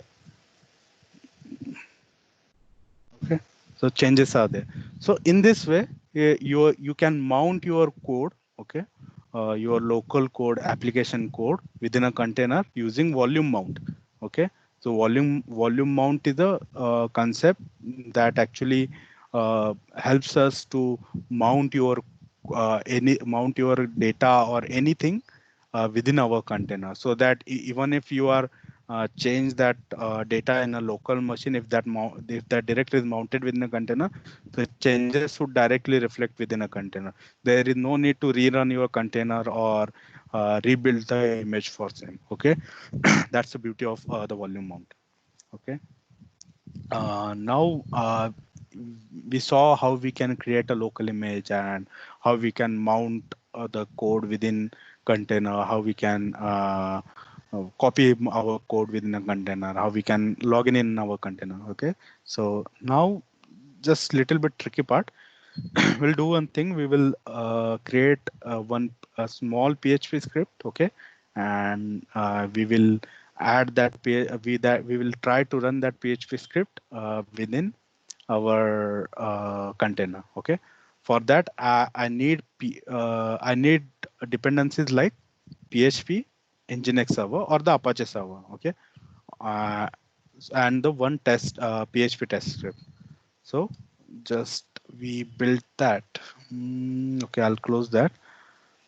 Okay, so changes are there. So in this way, you can mount your code. Okay, your local code, application code within a container using volume mount. Okay, so volume mount is a concept that actually helps us to mount your mount your data or anything within our container, so that even if you are change that data in a local machine, if that directory is mounted within a container, the changes would directly reflect within a container. There is no need to rerun your container or rebuild the image for same. Okay, that's the beauty of the volume mount. Okay, now we saw how we can create a local image and how we can mount the code within container, how we can copy our code within a container, how we can log in our container. Okay, so now just little bit tricky part. We'll do one thing. We will create a small PHP script. Okay, and we will add we will try to run that PHP script within our container. Okay, for that I need dependencies like PHP, Nginx server, or the Apache server. Okay, uh, and the one test PHP test script. So just we built that. Okay, I'll close that.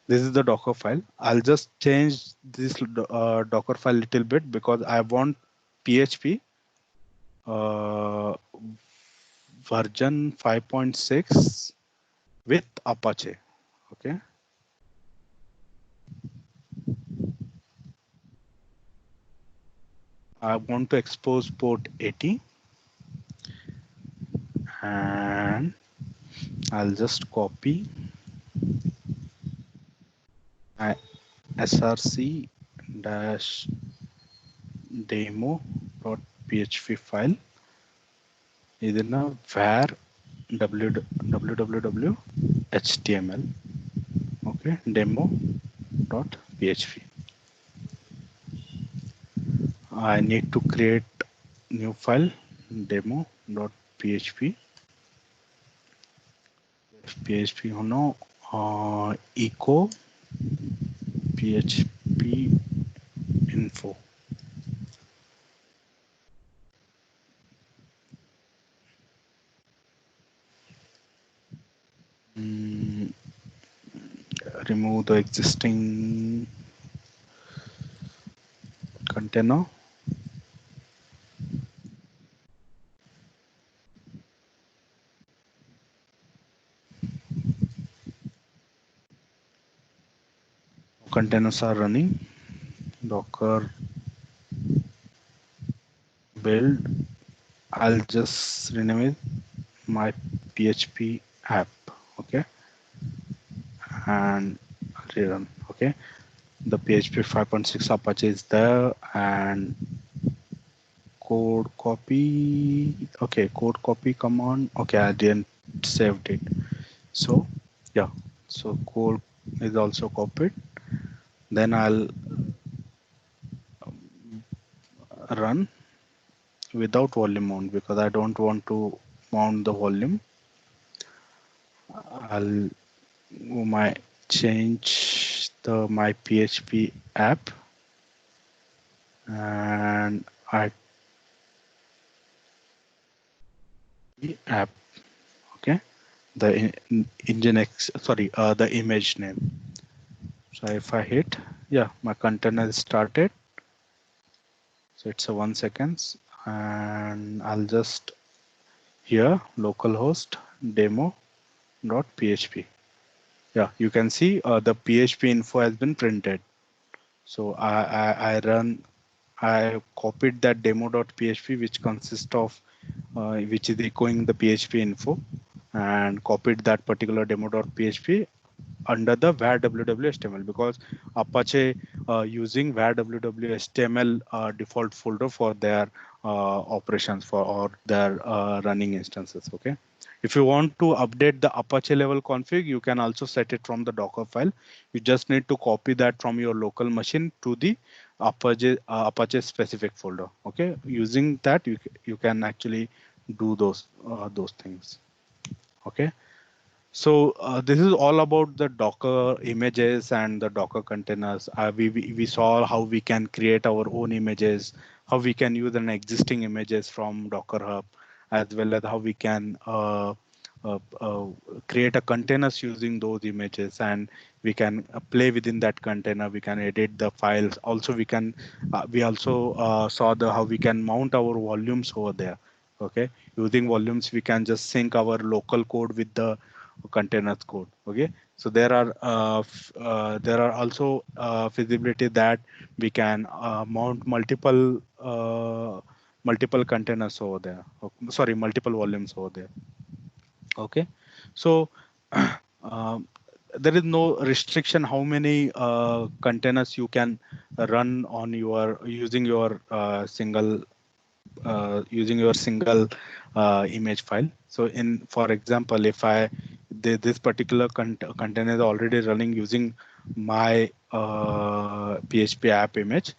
This is the Docker file. I'll just change this Docker file little bit because I want PHP uh, version 5.6 with Apache. Okay, I want to expose port 80, and I'll just copy my src dash demo.php file in a var www html. Okay, demo.php. I need to create new file demo.php. PHP hono echo PHP info. Mm, remove the existing container. Containers are running. Docker build. I'll just rename it my PHP app. Okay, and rerun. Okay, the PHP 5.6 Apache is there, and code copy. Okay, code copy command. Okay, I didn't saved it. So yeah, so code is also copied. Then I'll run without volume mount because I don't want to mount the volume. I'll my change the my PHP app, and I app. Okay, the nginx, sorry, the image name. So if I hit, yeah, my container is started. So it's a 1 seconds, and I'll just here localhost demo.php. Yeah, you can see the PHP info has been printed. So I run, I copied that demo.php, which consists of, which is echoing the PHP info, and copied that particular demo.php under the var www.html, because Apache using var www.html default folder for their operations for or their running instances. Okay. If you want to update the Apache level config, you can also set it from the Docker file. You just need to copy that from your local machine to the Apache specific folder. Okay, using that you can actually do those things. Okay. So this is all about the Docker images and the Docker containers. We saw how we can create our own images, how we can use an existing images from Docker Hub, as well as how we can uh, uh, create a containers using those images, and we can play within that container. We can edit the files. Also, we also saw the how we can mount our volumes over there. Okay, using volumes, we can just sync our local code with the containers code. Okay, so there are also feasibility that we can mount multiple containers over there. Sorry, multiple volumes over there. Okay, so um, there is no restriction how many containers you can run on your using your single image file. So for example, if this particular container is already running using my PHP app image,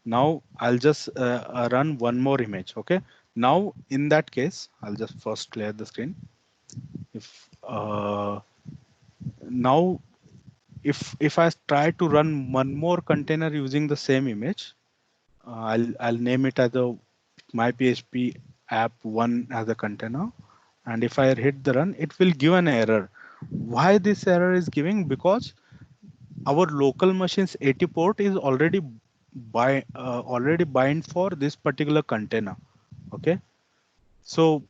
now I'll just run one more image. Okay, now in that case, I'll just first clear the screen. If now if I try to run one more container using the same image, I'll name it as a my PHP app one as a container, and if I hit the run, it will give an error. Why this error is giving? Because our local machine's 80 port is already bind for this particular container. Okay, so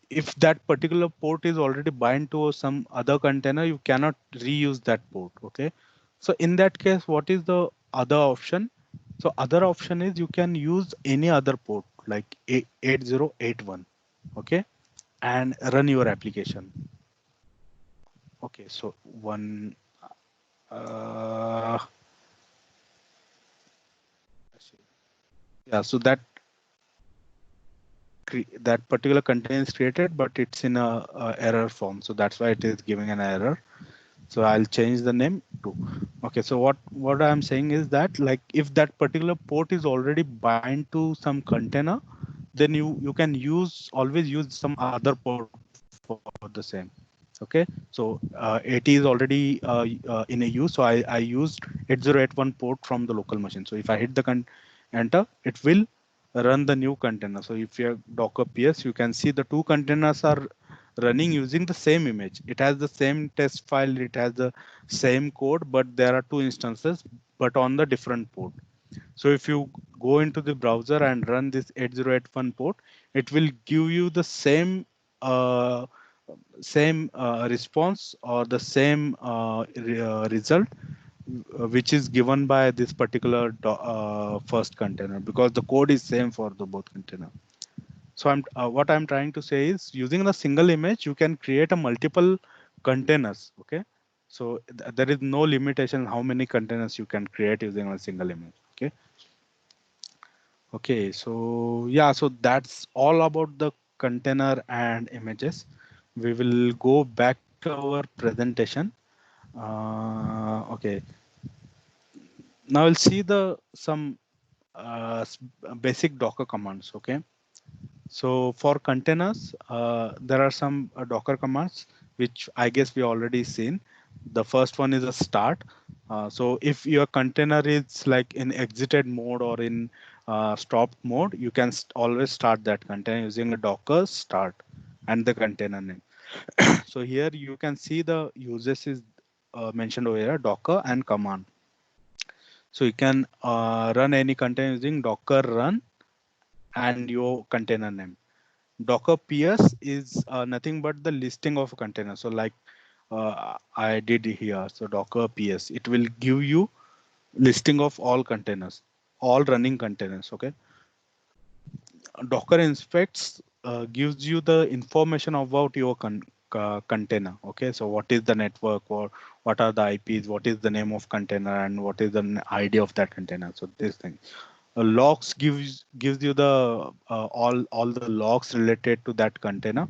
if that particular port is already bind to some other container, you cannot reuse that port. Okay, so in that case, what is the other option? So other option is you can use any other port like 8081, okay, and run your application. Okay, so one, uh, yeah, so that particular container is created, but it's in a error form. So that's why it is giving an error. So I'll change the name to, okay. So what I'm saying is that like if that particular port is already bind to some container, then you can always use some other port for the same. Okay, so 80 is already in a use, so I used 8081 port from the local machine. So if I hit the enter, it will run the new container. So if you have Docker PS, you can see the two containers are running using the same image. It has the same test file, it has the same code, but there are two instances, but on the different port. So if you go into the browser and run this 8081 port, it will give you the same response or the same result which is given by this particular first container, because the code is same for the both container. So what I'm trying to say is using a single image, you can create a multiple containers. Okay. So there is no limitation how many containers you can create using a single image. Okay. Okay. So yeah, so that's all about the container and images. We will go back to our presentation. Okay. Now we'll see the some basic Docker commands. Okay. So for containers, there are some Docker commands, which I guess we already seen. The first one is a start. So if your container is like in exited mode or in stopped mode, you can always start that container using a Docker start and the container name. So here you can see the uses is mentioned over here, Docker and command. So you can run any container using Docker run and your container name. Docker PS is nothing but the listing of a container. So like I did here. So Docker PS, it will give you listing of all containers, all running containers. Okay. Docker inspects gives you the information about your container. Okay. So what is the network, or what are the IPs, what is the name of container, and what is the ID of that container. So this thing. Logs gives you the all the logs related to that container.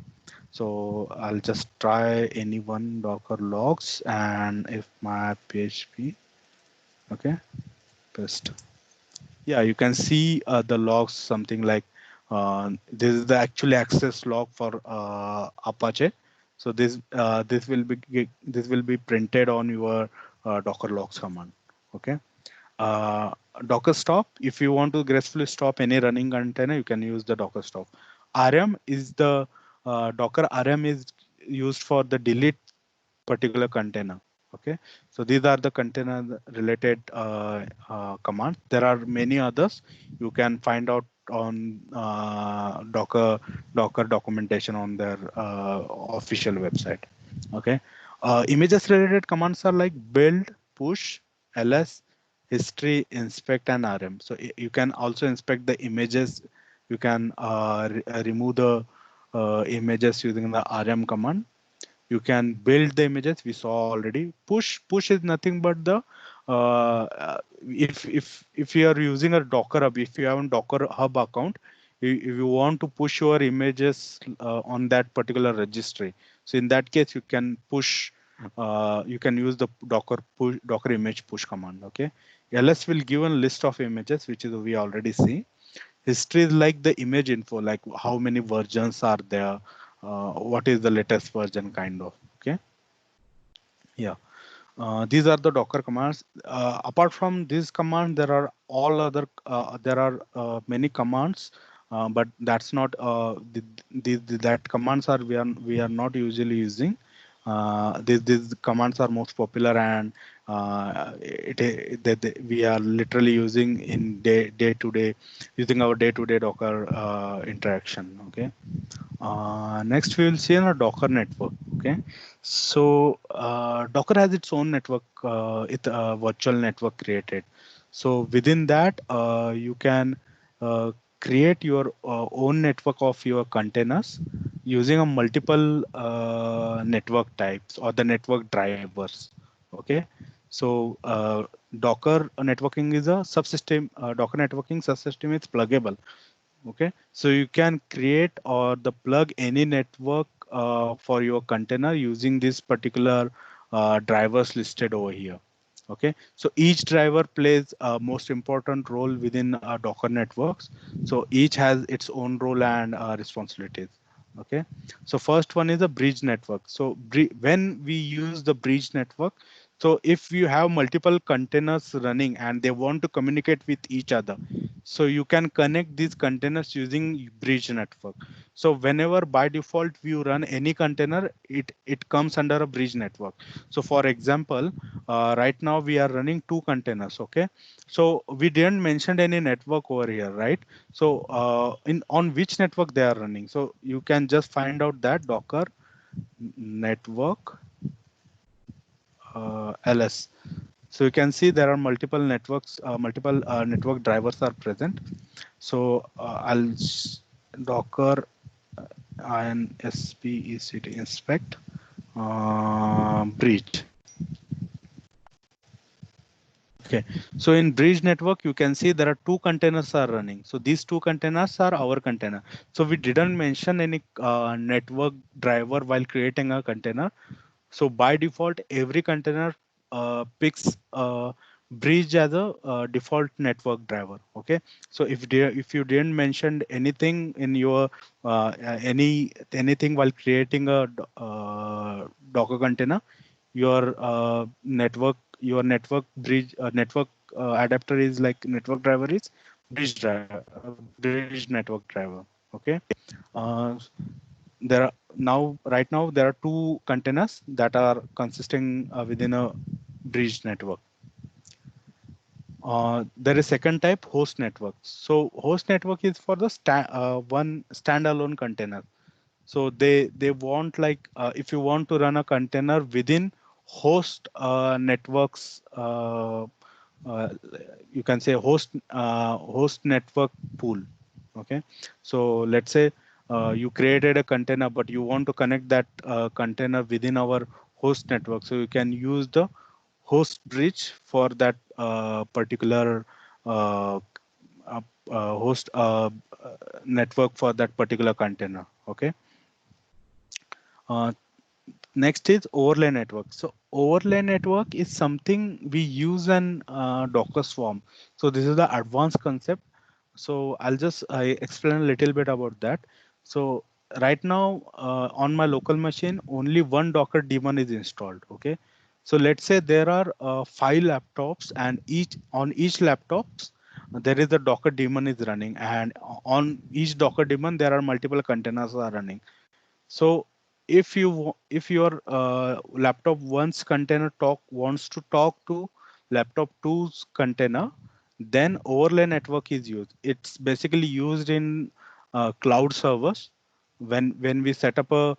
So I'll just try any one Docker logs, and if my PHP, okay, paste. Yeah, you can see the logs, something like this is the actual access log for Apache. So this will be printed on your Docker logs command. Okay. uh, Docker stop. If you want to gracefully stop any running container, you can use the Docker stop. RM is the Docker RM is used for the delete particular container. Okay, so these are the container related commands. There are many others you can find out on Docker documentation on their official website. Okay, images related commands are like build, push, ls, history, inspect, and rm. So you can also inspect the images. You can remove the images using the rm command. You can build the images, we saw already. Push is nothing but the if you are using a Docker hub, if you have a Docker hub account, if you want to push your images on that particular registry, so in that case you can push, you can use the Docker image push command. Okay, ls will give a list of images, which is we already see. History is like the image info, like how many versions are there, what is the latest version, kind of. Okay. Yeah. These are the Docker commands. Apart from this command, there are all other there are many commands, but that's not that commands are we are not usually using. These commands are most popular, and we are literally using in day to day, using our day to day Docker interaction. Okay. Next, we will see a Docker network. Okay, so Docker has its own network, virtual network created. So within that, you can create your own network of your containers using a multiple network types or the network drivers. Okay, so Docker networking is a subsystem. Docker networking subsystem is pluggable. Okay, so you can create or the plug any network for your container using this particular drivers listed over here. Okay, so each driver plays a most important role within Docker networks. So each has its own role and responsibilities. Okay, so first one is a bridge network. So when we use the bridge network, so if you have multiple containers running and they want to communicate with each other, so you can connect these containers using bridge network. So whenever by default you run any container, it comes under a bridge network. So for example, right now we are running two containers. Okay, so we didn't mention any network over here, right? So in on which network they are running, so you can just find out that Docker network ls. So you can see there are multiple networks, multiple network drivers are present. So Docker inspect inspect bridge. Okay, so in bridge network, you can see there are two containers are running. So these two containers are our container. So we didn't mention any network driver while creating a container. So by default, every container picks bridge as a default network driver. Okay, so if you didn't mention anything in your anything while creating a Docker container, your network bridge network adapter is like network driver is bridge network driver. Okay, uh, there are right now there are two containers that are consisting within a bridge network. There is second type, host network. So host network is for the one standalone container. So they want like if you want to run a container within host networks, uh, you can say host network pool. Okay, so let's say you created a container, but you want to connect that container within our host network. So you can use the host bridge for that particular uh, host network for that particular container. Okay. Uh, Next is overlay network. So overlay network is something we use in Docker Swarm. So this is the advanced concept. So I'll just explain a little bit about that. So right now on my local machine, only one Docker daemon is installed. Okay. So let's say there are 5 laptops, and each laptops there is a Docker daemon is running, and on each Docker daemon there are multiple containers are running. So if your laptop one's container talk wants to talk to laptop two's container, then overlay network is used. It's basically used in cloud servers. When we set up a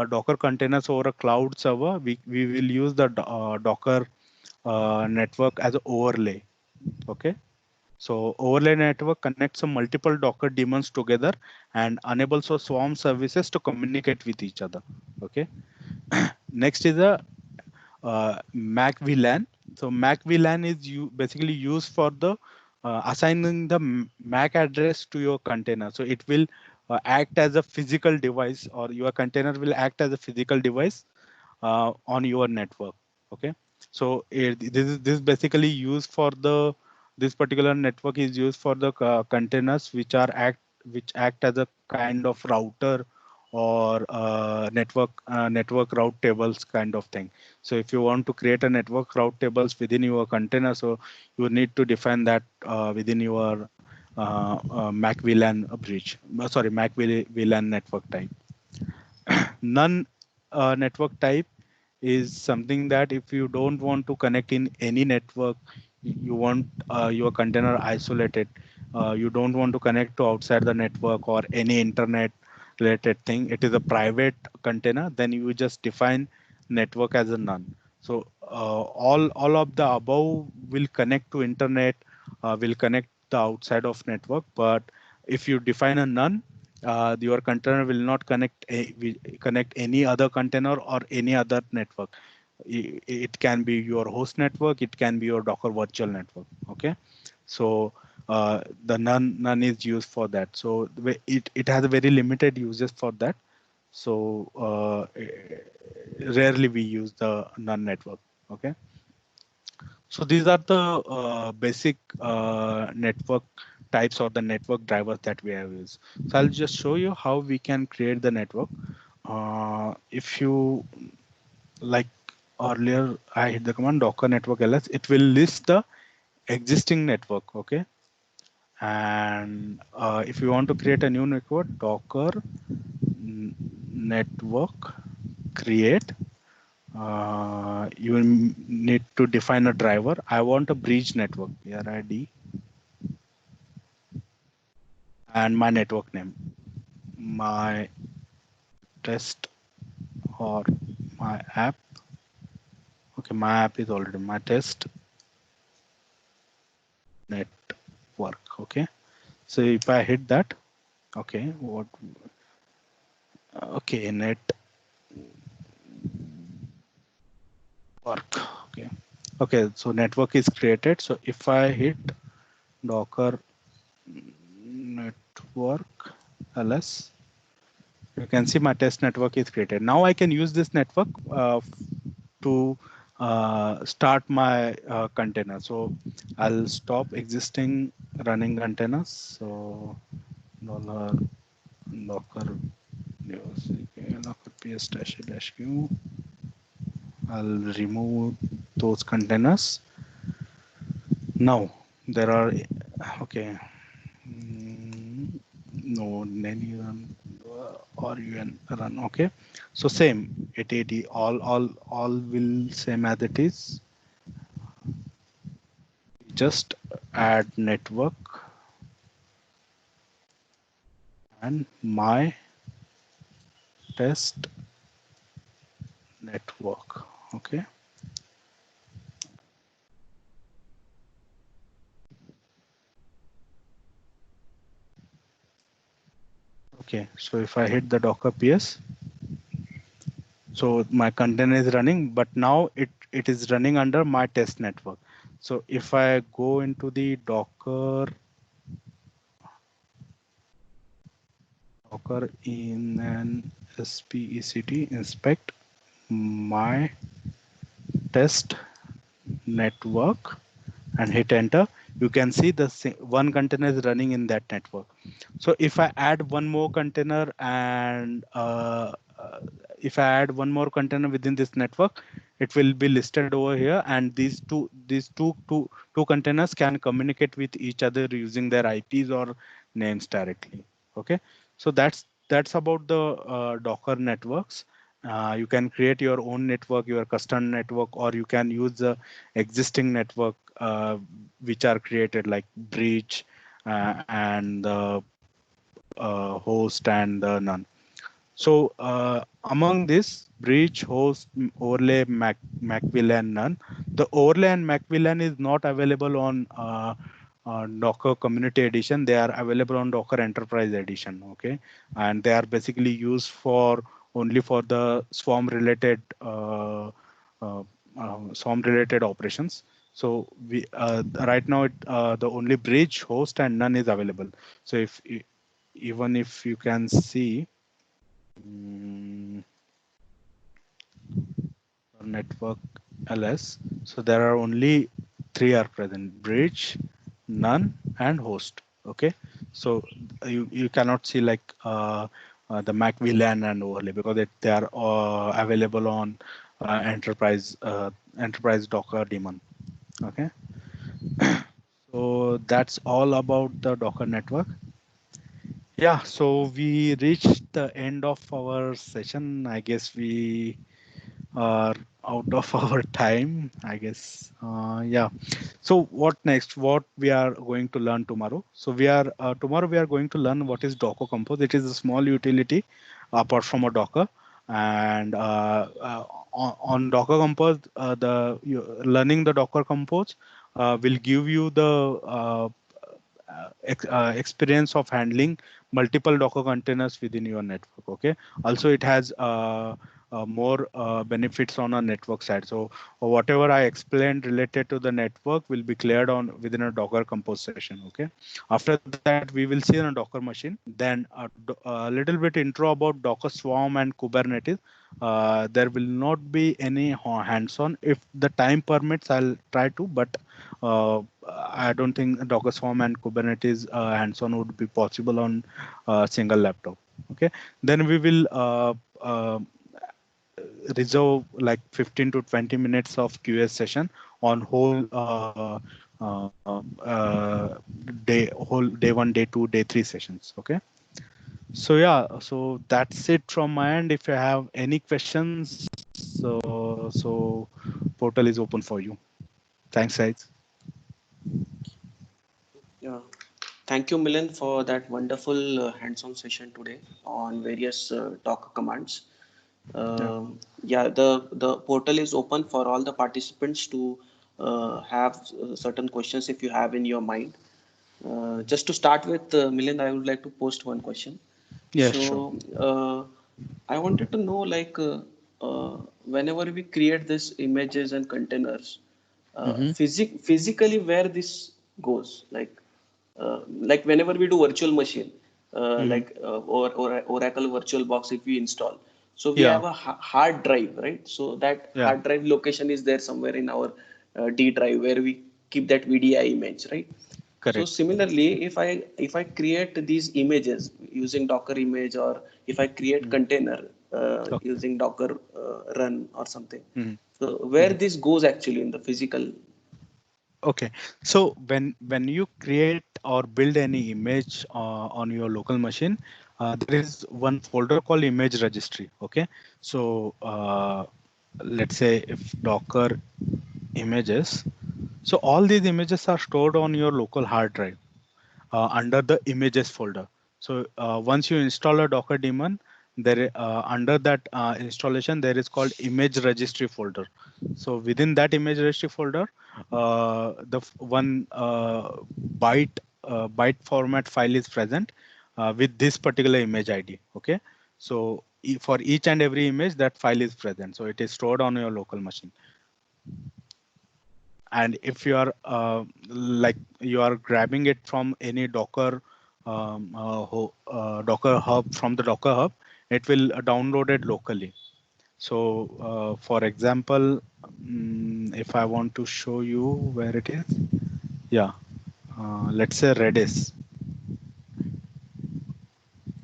Docker containers over a cloud server, we will use the Docker network as an overlay. Okay. So overlay network connects some multiple Docker daemons together and enables our Swarm services to communicate with each other. Okay. Next is a MAC VLAN. So MAC VLAN is basically used for the assigning the MAC address to your container. So it will act as a physical device, or your container will act as a physical device on your network. Okay, so this is basically used for the this particular network is used for the containers which act as a kind of router or network route tables kind of thing. So if you want to create a network route tables within your container, so you need to define that within your MAC VLAN bridge. Sorry, MAC VLAN network type. None network type is something that if you don't want to connect in any network, you want your container isolated, you don't want to connect to outside the network or any internet related thing, it is a private container, then you just define network as a none. So all of the above will connect to internet, will connect the outside of network. But if you define a none, your container will not connect any other container or any other network. It can be your host network, it can be your Docker virtual network. Okay, so the none is used for that. So it has a very limited uses for that. So rarely we use the none network. Okay, so these are the basic network types or the network drivers that we have used. So I'll just show you how we can create the network. If you like earlier, I hit the command docker network ls, it will list the existing network. Okay, and if you want to create a new network, docker network create, you need to define a driver. I want a bridge network, RID, and my network name, my test or my app. Okay, my app is already my test network. Okay, so if I hit that, okay, what? Okay, network. Okay, okay, so network is created. So if I hit docker network ls, you can see my test network is created. Now I can use this network to start my container. So I'll stop existing running containers. So dollar docker docker ps dash a dash q. I'll remove those containers. Now there are okay. No, then you run or you run. Okay, so same 880, all will same as it is. Just add network and my test network. Okay, okay, so if I hit the docker ps, so my container is running, but now it is running under my test network. So if I go into the docker in an spect inspect my test network and hit enter, you can see the one container is running in that network. So if I add one more container and if I add one more container within this network, it will be listed over here, and these two containers can communicate with each other using their IPs or names directly. Okay, so that's about the Docker networks. You can create your own network, your custom network, or you can use the existing network which are created like bridge and the host and the none. So among this bridge, host, overlay, MacVLAN, none. The overlay and MacVLAN is not available on Docker Community Edition. They are available on Docker Enterprise Edition. Okay, and they are basically used for only for the uh, swarm related operations. So we right now the only bridge, host, and none is available. So even if you can see. Mm, network ls, so there are only three are present: bridge, none, and host. Okay, so you cannot see like the Mac VLAN and overlay because they are available on enterprise Docker daemon. Okay, so that's all about the Docker network. Yeah, so we reached the end of our session. I guess we are out of our time, I guess. Yeah. So what next? What we are going to learn tomorrow? So we are tomorrow we are going to learn what is Docker Compose. It is a small utility apart from a Docker, and on Docker Compose, learning the Docker Compose will give you the experience of handling multiple Docker containers within your network. Okay. Also, it has more benefits on a network side. So whatever I explained related to the network will be cleared on within a Docker Compose session. Okay. After that, we will see on a Docker machine. Then a little bit intro about Docker Swarm and Kubernetes. There will not be any hands-on. If the time permits, I'll try to, but I don't think Docker Swarm and Kubernetes hands-on would be possible on a single laptop. Okay, then we will reserve like 15 to 20 minutes of QA session on whole day one, day two, day three sessions. Okay. So yeah, so that's it from my end. If you have any questions, so portal is open for you. Thanks, guys. Yeah. Thank you, Milan, for that wonderful hands-on session today on various Docker commands. Yeah. Yeah, the portal is open for all the participants to have certain questions if you have in your mind. Just to start with, Milind, I would like to post one question. Yeah, sure. So, I wanted to know, like, whenever we create these images and containers, Mm-hmm. physically where this goes, like whenever we do virtual machine, Mm-hmm. or Oracle VirtualBox, if we install, so we Yeah, have a hard drive, right? So that yeah, hard drive location is there somewhere in our D drive where we keep that VDI image, right? So correct. similarly, if I create these images using Docker image, or if I create Mm. container Okay. using Docker run or something, Mm-hmm. so where Mm-hmm. this goes actually in the physical. Okay. So when you create or build any image on your local machine, there is one folder called image registry. Okay. So let's say if Docker images, so all these images are stored on your local hard drive under the images folder. So once you install a Docker daemon, there under that installation there is called image registry folder. So within that image registry folder, one byte format file is present with this particular image ID. Okay, so for each and every image that file is present, so it is stored on your local machine. And if you are like you are grabbing it from any Docker Docker hub, from the Docker hub, it will download it locally. So for example, if I want to show you where it is, yeah, let's say Redis.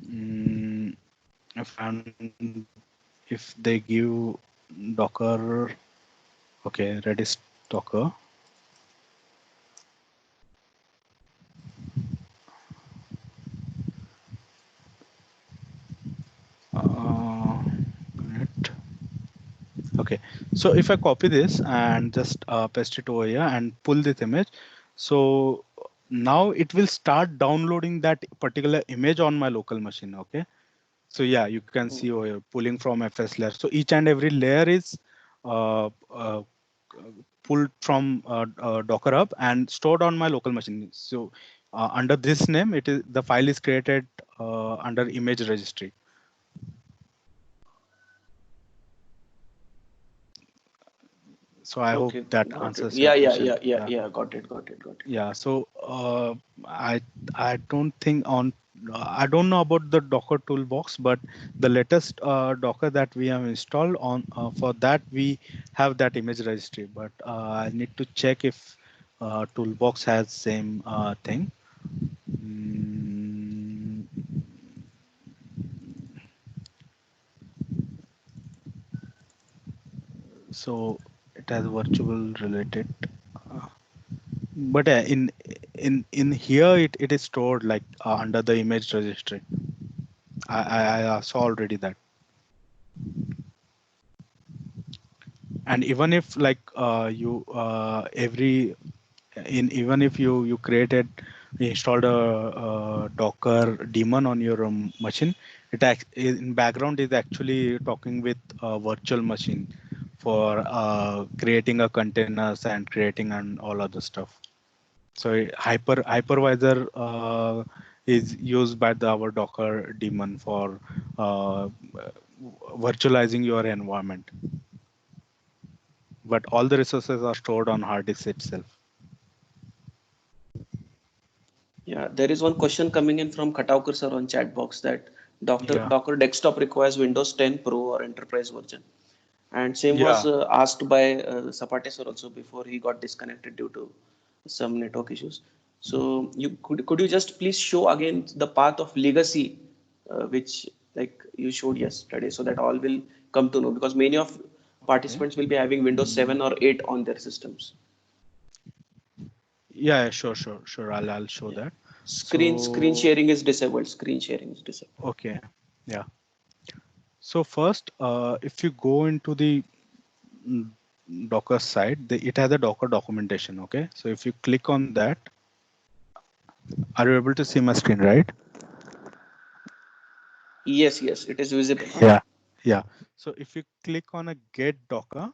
Mm, if they give Docker, okay, Redis Docker. Uh, it. Okay, so if I copy this and just paste it over here and pull this image, so now it will start downloading that particular image on my local machine. Okay, so yeah, you can see over here pulling from FS layer. So each and every layer is uh, uh, pulled from Docker Hub and stored on my local machine. So under this name, it is the file is created under image registry. So I hope Okay, that got it. answers your Yeah, yeah, question. yeah, yeah, Yeah. yeah. Got it, got it, got it. Yeah, so I don't think on I don't know about the Docker toolbox, but the latest Docker that we have installed on for that we have that image registry. But I need to check if toolbox has same thing. Mm, so it has virtual related. Uh, but in here it is stored like under the image registry. I saw already that. And even if like you every in even if you created installed a Docker daemon on your machine, in background is actually talking with a virtual machine for creating a containers and creating and all other stuff. So hypervisor is used by our Docker daemon for virtualizing your environment, but all the resources are stored on hard disk itself. Yeah, there is one question coming in from Khataukar sir on chat box that Yeah, Docker desktop requires Windows 10 Pro or Enterprise version. And same was yeah. asked by Sapate sir also before he got disconnected due to some network issues. So you could you just please show again the path of legacy, which like you showed yesterday, so that all will come to know, because many of Okay. participants will be having Windows 7 or 8 on their systems. Yeah, yeah, sure. I'll show Yeah. that. Screen So sharing is disabled. Screen sharing is disabled. okay, yeah. So first, if you go into the mm, Docker site, it has a Docker documentation. Okay, so if you click on that, are you able to see my screen, right? Yes, it is visible. Yeah, yeah. So if you click on a get Docker,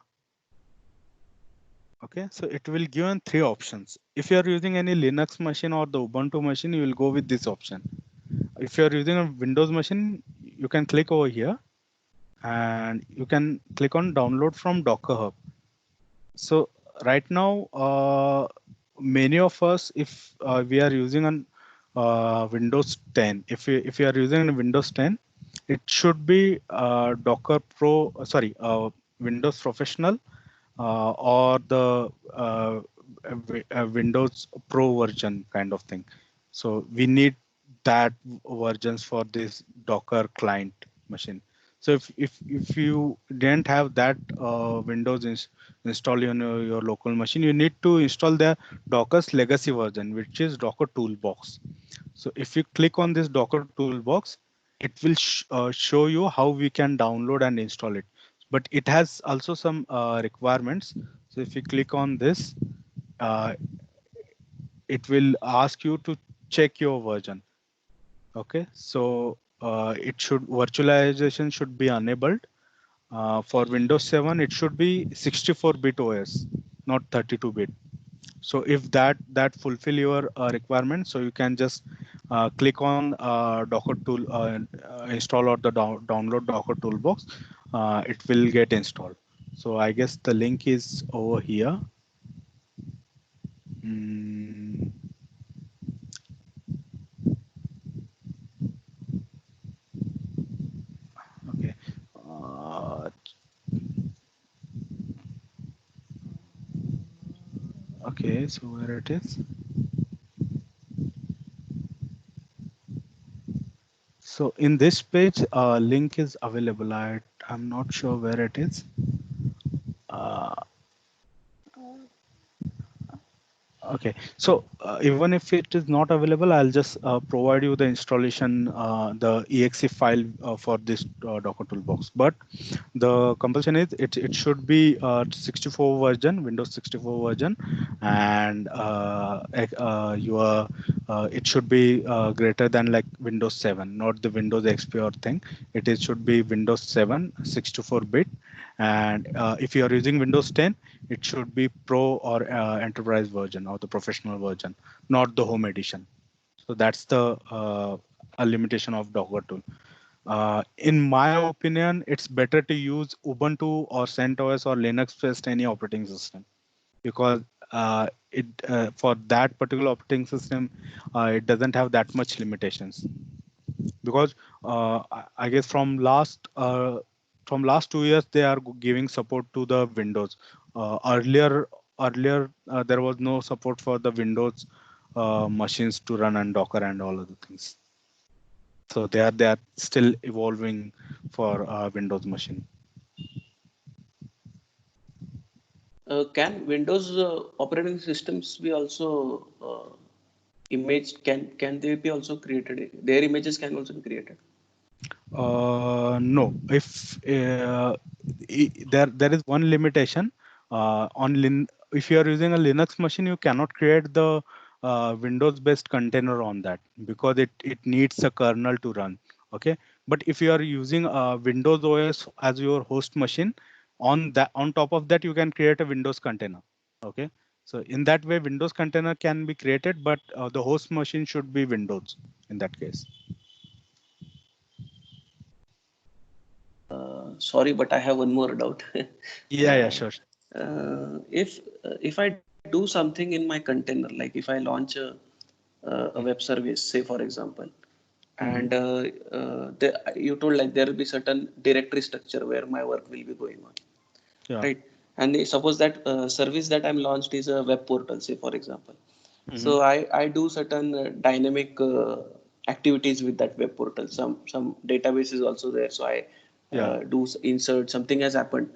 okay, so it will give you three options. If you are using any Linux machine or the Ubuntu machine, you will go with this option. If you are using a Windows machine, you can click over here and you can click on download from Docker Hub. So right now, many of us, if we are using an Windows 10, if you are using a Windows 10, it should be Docker Pro, Windows Professional or the Windows Pro version kind of thing. So we need that versions for this Docker client machine. So if you didn't have that Windows installed on your local machine, you need to install the Docker's legacy version, which is Docker Toolbox. So if you click on this Docker Toolbox, it will show you how we can download and install it. But it has also some requirements. So if you click on this, uh, it will ask you to check your version. Okay, so it should virtualization should be enabled. For Windows 7, it should be 64-bit OS, not 32-bit. So if that fulfill your requirement, so you can just click on Docker tool install or the download Docker toolbox. It will get installed. So I guess the link is over here. Mm, okay. Uh, okay. So where it is? So in this page, link is available. I'm not sure where it is. Uh, Okay, so even if it is not available, I'll just provide you the installation, the exe file for this Docker toolbox. But the compulsion is it should be 64 version, Windows 64 version, and it should be greater than like Windows 7, not the Windows XP or thing. It is should be Windows 7 64-bit, and if you are using Windows 10, it should be Pro or Enterprise version or the professional version, not the Home edition. So that's the a limitation of Docker tool. In my opinion, it's better to use Ubuntu or CentOS or Linux-based any operating system, because it for that particular operating system, it doesn't have that much limitations. Because I guess from last 2 years they are giving support to the Windows. Earlier there was no support for the Windows machines to run on Docker and all other things. So they are still evolving for Windows machine. Can Windows operating systems be also image? Can they be also created? Their images can also be created. No, if there is one limitation if you are using a Linux machine, you cannot create the Windows-based container on that, because it needs a kernel to run. Okay, but if you are using Windows OS as your host machine, On top of that, you can create a Windows container. Okay. So in that way, Windows container can be created, but the host machine should be Windows in that case. Sorry, but I have one more doubt. Yeah, yeah, sure. If I do something in my container, like if I launch a web service, say for example, and Hmm. you told like there will be certain directory structure where my work will be going on, Yeah. right? And suppose that service that I'm launched is a web portal, say for example. Hmm. So I do certain dynamic activities with that web portal. Some database is also there, so I Yeah. do insert something has happened,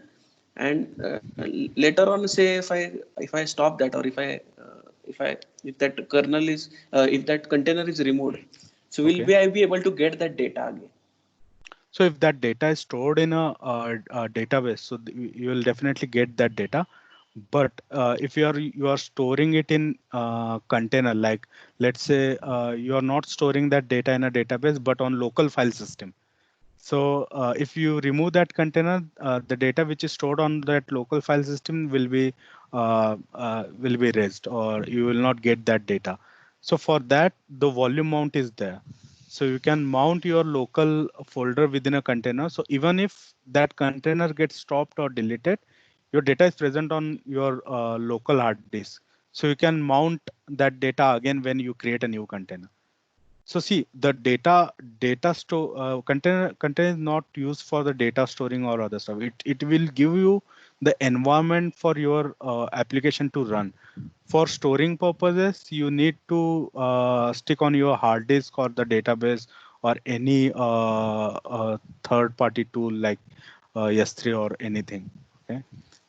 and later on, say if I stop that, or if I if that kernel is if that container is removed, so will Okay. be I be able to get that data again? So if that data is stored in a database, so you will definitely get that data. But if you are storing it in container, like let's say you are not storing that data in a database, but on local file system. So if you remove that container, the data which is stored on that local file system will be erased, or you will not get that data. So for that, the volume mount is there. So you can mount your local folder within a container. So even if that container gets stopped or deleted, your data is present on your local hard disk. So you can mount that data again when you create a new container. So see, the data store container is not used for the data storing or other stuff. It will give you the environment for your application to run. For storing purposes, you need to stick on your hard disk or the database or any third party tool like S3 or anything. Okay.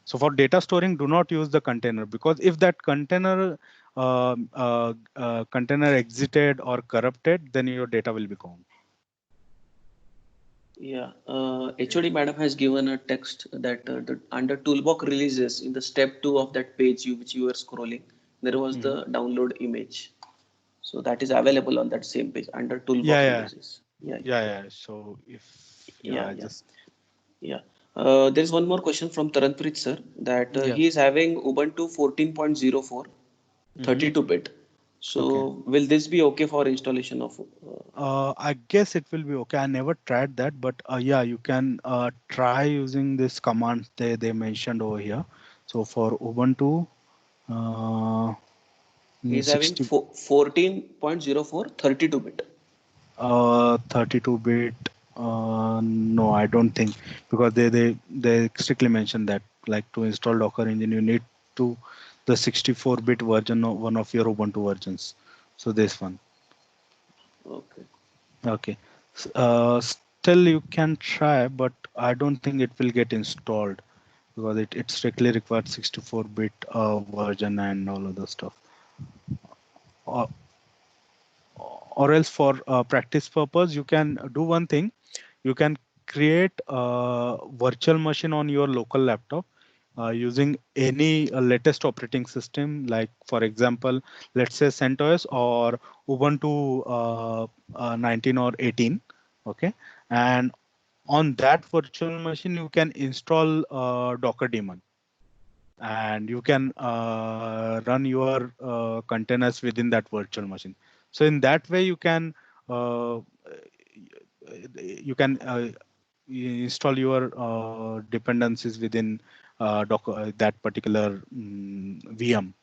So for data storing, do not use the container, because if that container exited or corrupted, then your data will be gone. Yeah, HOD madam has given a text that under toolbox releases in the step two of that page which you were scrolling, there was Mhm. the download image. So that is available on that same page under Yeah, toolbox yeah, releases. Yeah, yeah, yeah. So if yeah, yeah, I yeah, just yeah. There is one more question from Taranpreet sir that yeah. he is having Ubuntu 14.04 Hmm. 32-bit. Okay. So will this be okay for installation of? I guess it will be okay. I never tried that, but yeah, you can try using this command they mentioned over here. So for Ubuntu, uh, He is having 60 14.04 32-bit. 32-bit. No, I don't think, because they strictly mentioned that like to install Docker engine, you need to the 64-bit version of one of your Ubuntu versions. So this one. Okay. Okay. Still you can try, but I don't think it will get installed, because it strictly requires 64-bit version and all other stuff. Or, or else for practice purpose, you can do one thing. You can create a virtual machine on your local laptop using any latest operating system, like for example, let's say CentOS or Ubuntu 19 or 18. Okay. And on that virtual machine, you can install Docker daemon, and you can run your containers within that virtual machine. So in that way, uh, you can install your dependencies within Docker, that particular VM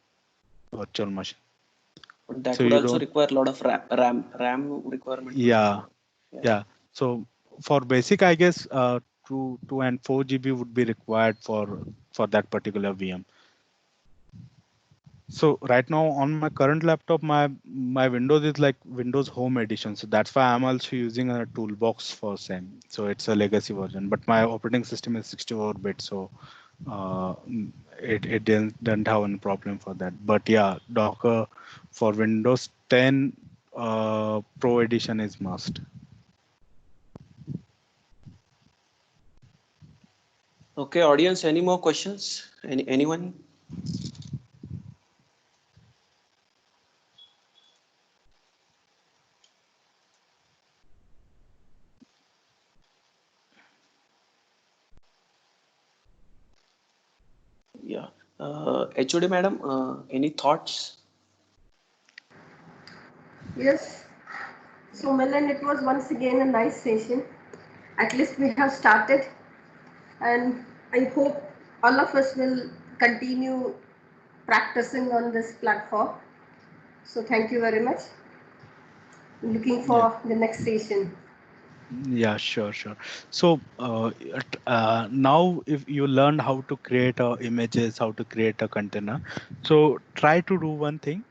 virtual machine. But that So would you also don't. require a lot of RAM requirement would be Yeah, there. Yeah. yeah. So for basic, I guess 2 and 4 GB would be required for that particular VM. So right now on my current laptop, my Windows is like Windows Home Edition. So that's why I'm also using a toolbox for same. So it's a legacy version, but my operating system is 64-bit. So it didn't have any problem for that. But yeah, Docker for Windows 10 Pro Edition is must. Okay, audience, any more questions? Anyone? Yeah. HOD madam, any thoughts? Yes. So, Milan, it was once again a nice session. At least we have started, and I hope all of us will continue practicing on this platform. So, thank you very much. Looking Yeah. for the next session. Yeah, sure, sure. So now if you learn how to create images, how to create a container, so try to do one thing.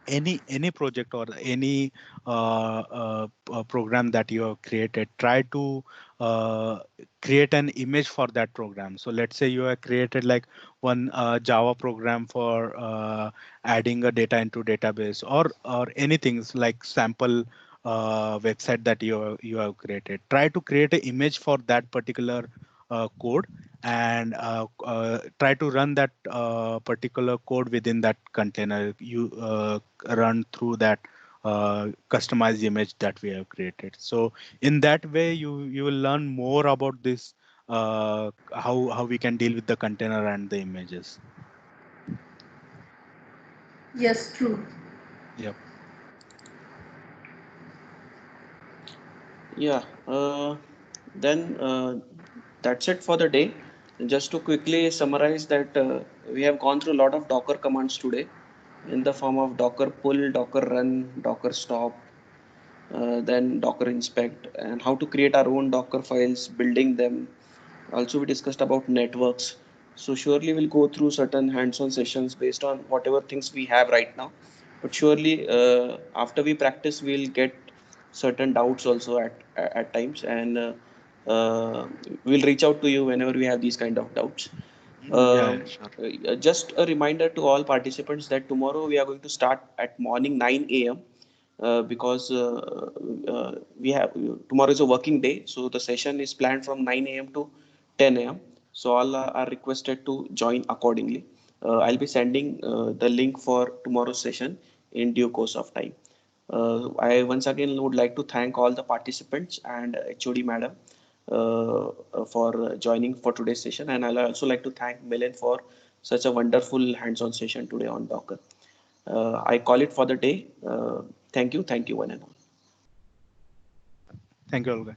Any project or any program that you have created, try to uh, create an image for that program. So let's say you have created like one Java program for adding a data into database, or anything like sample website that you have created. Try to create an image for that particular code, and try to run that particular code within that container. You run through that customized image that we have created. So in that way, you will learn more about this, how we can deal with the container and the images. Yes, true. Yep. Yeah. Then that's it for the day. Just to quickly summarize that we have gone through a lot of Docker commands today in the form of Docker pull, Docker run, Docker stop, then Docker inspect, and how to create our own Docker files, building them. Also, we discussed about networks. So surely we'll go through certain hands-on sessions based on whatever things we have right now. But surely after we practice, we'll get certain doubts also at times, and we'll reach out to you whenever we have these kind of doubts. Yeah, yeah, sure. Just a reminder to all participants that tomorrow we are going to start at morning 9 a.m. Because we have tomorrow is a working day, so the session is planned from 9 a.m. to 10 a.m. So all are requested to join accordingly. I'll be sending the link for tomorrow's session in due course of time. I once again would like to thank all the participants and HOD madam for joining for today's session, and I'll also like to thank Milan for such a wonderful hands-on session today on Docker. I call it for the day. Thank you, one and all. Thank you, Olga.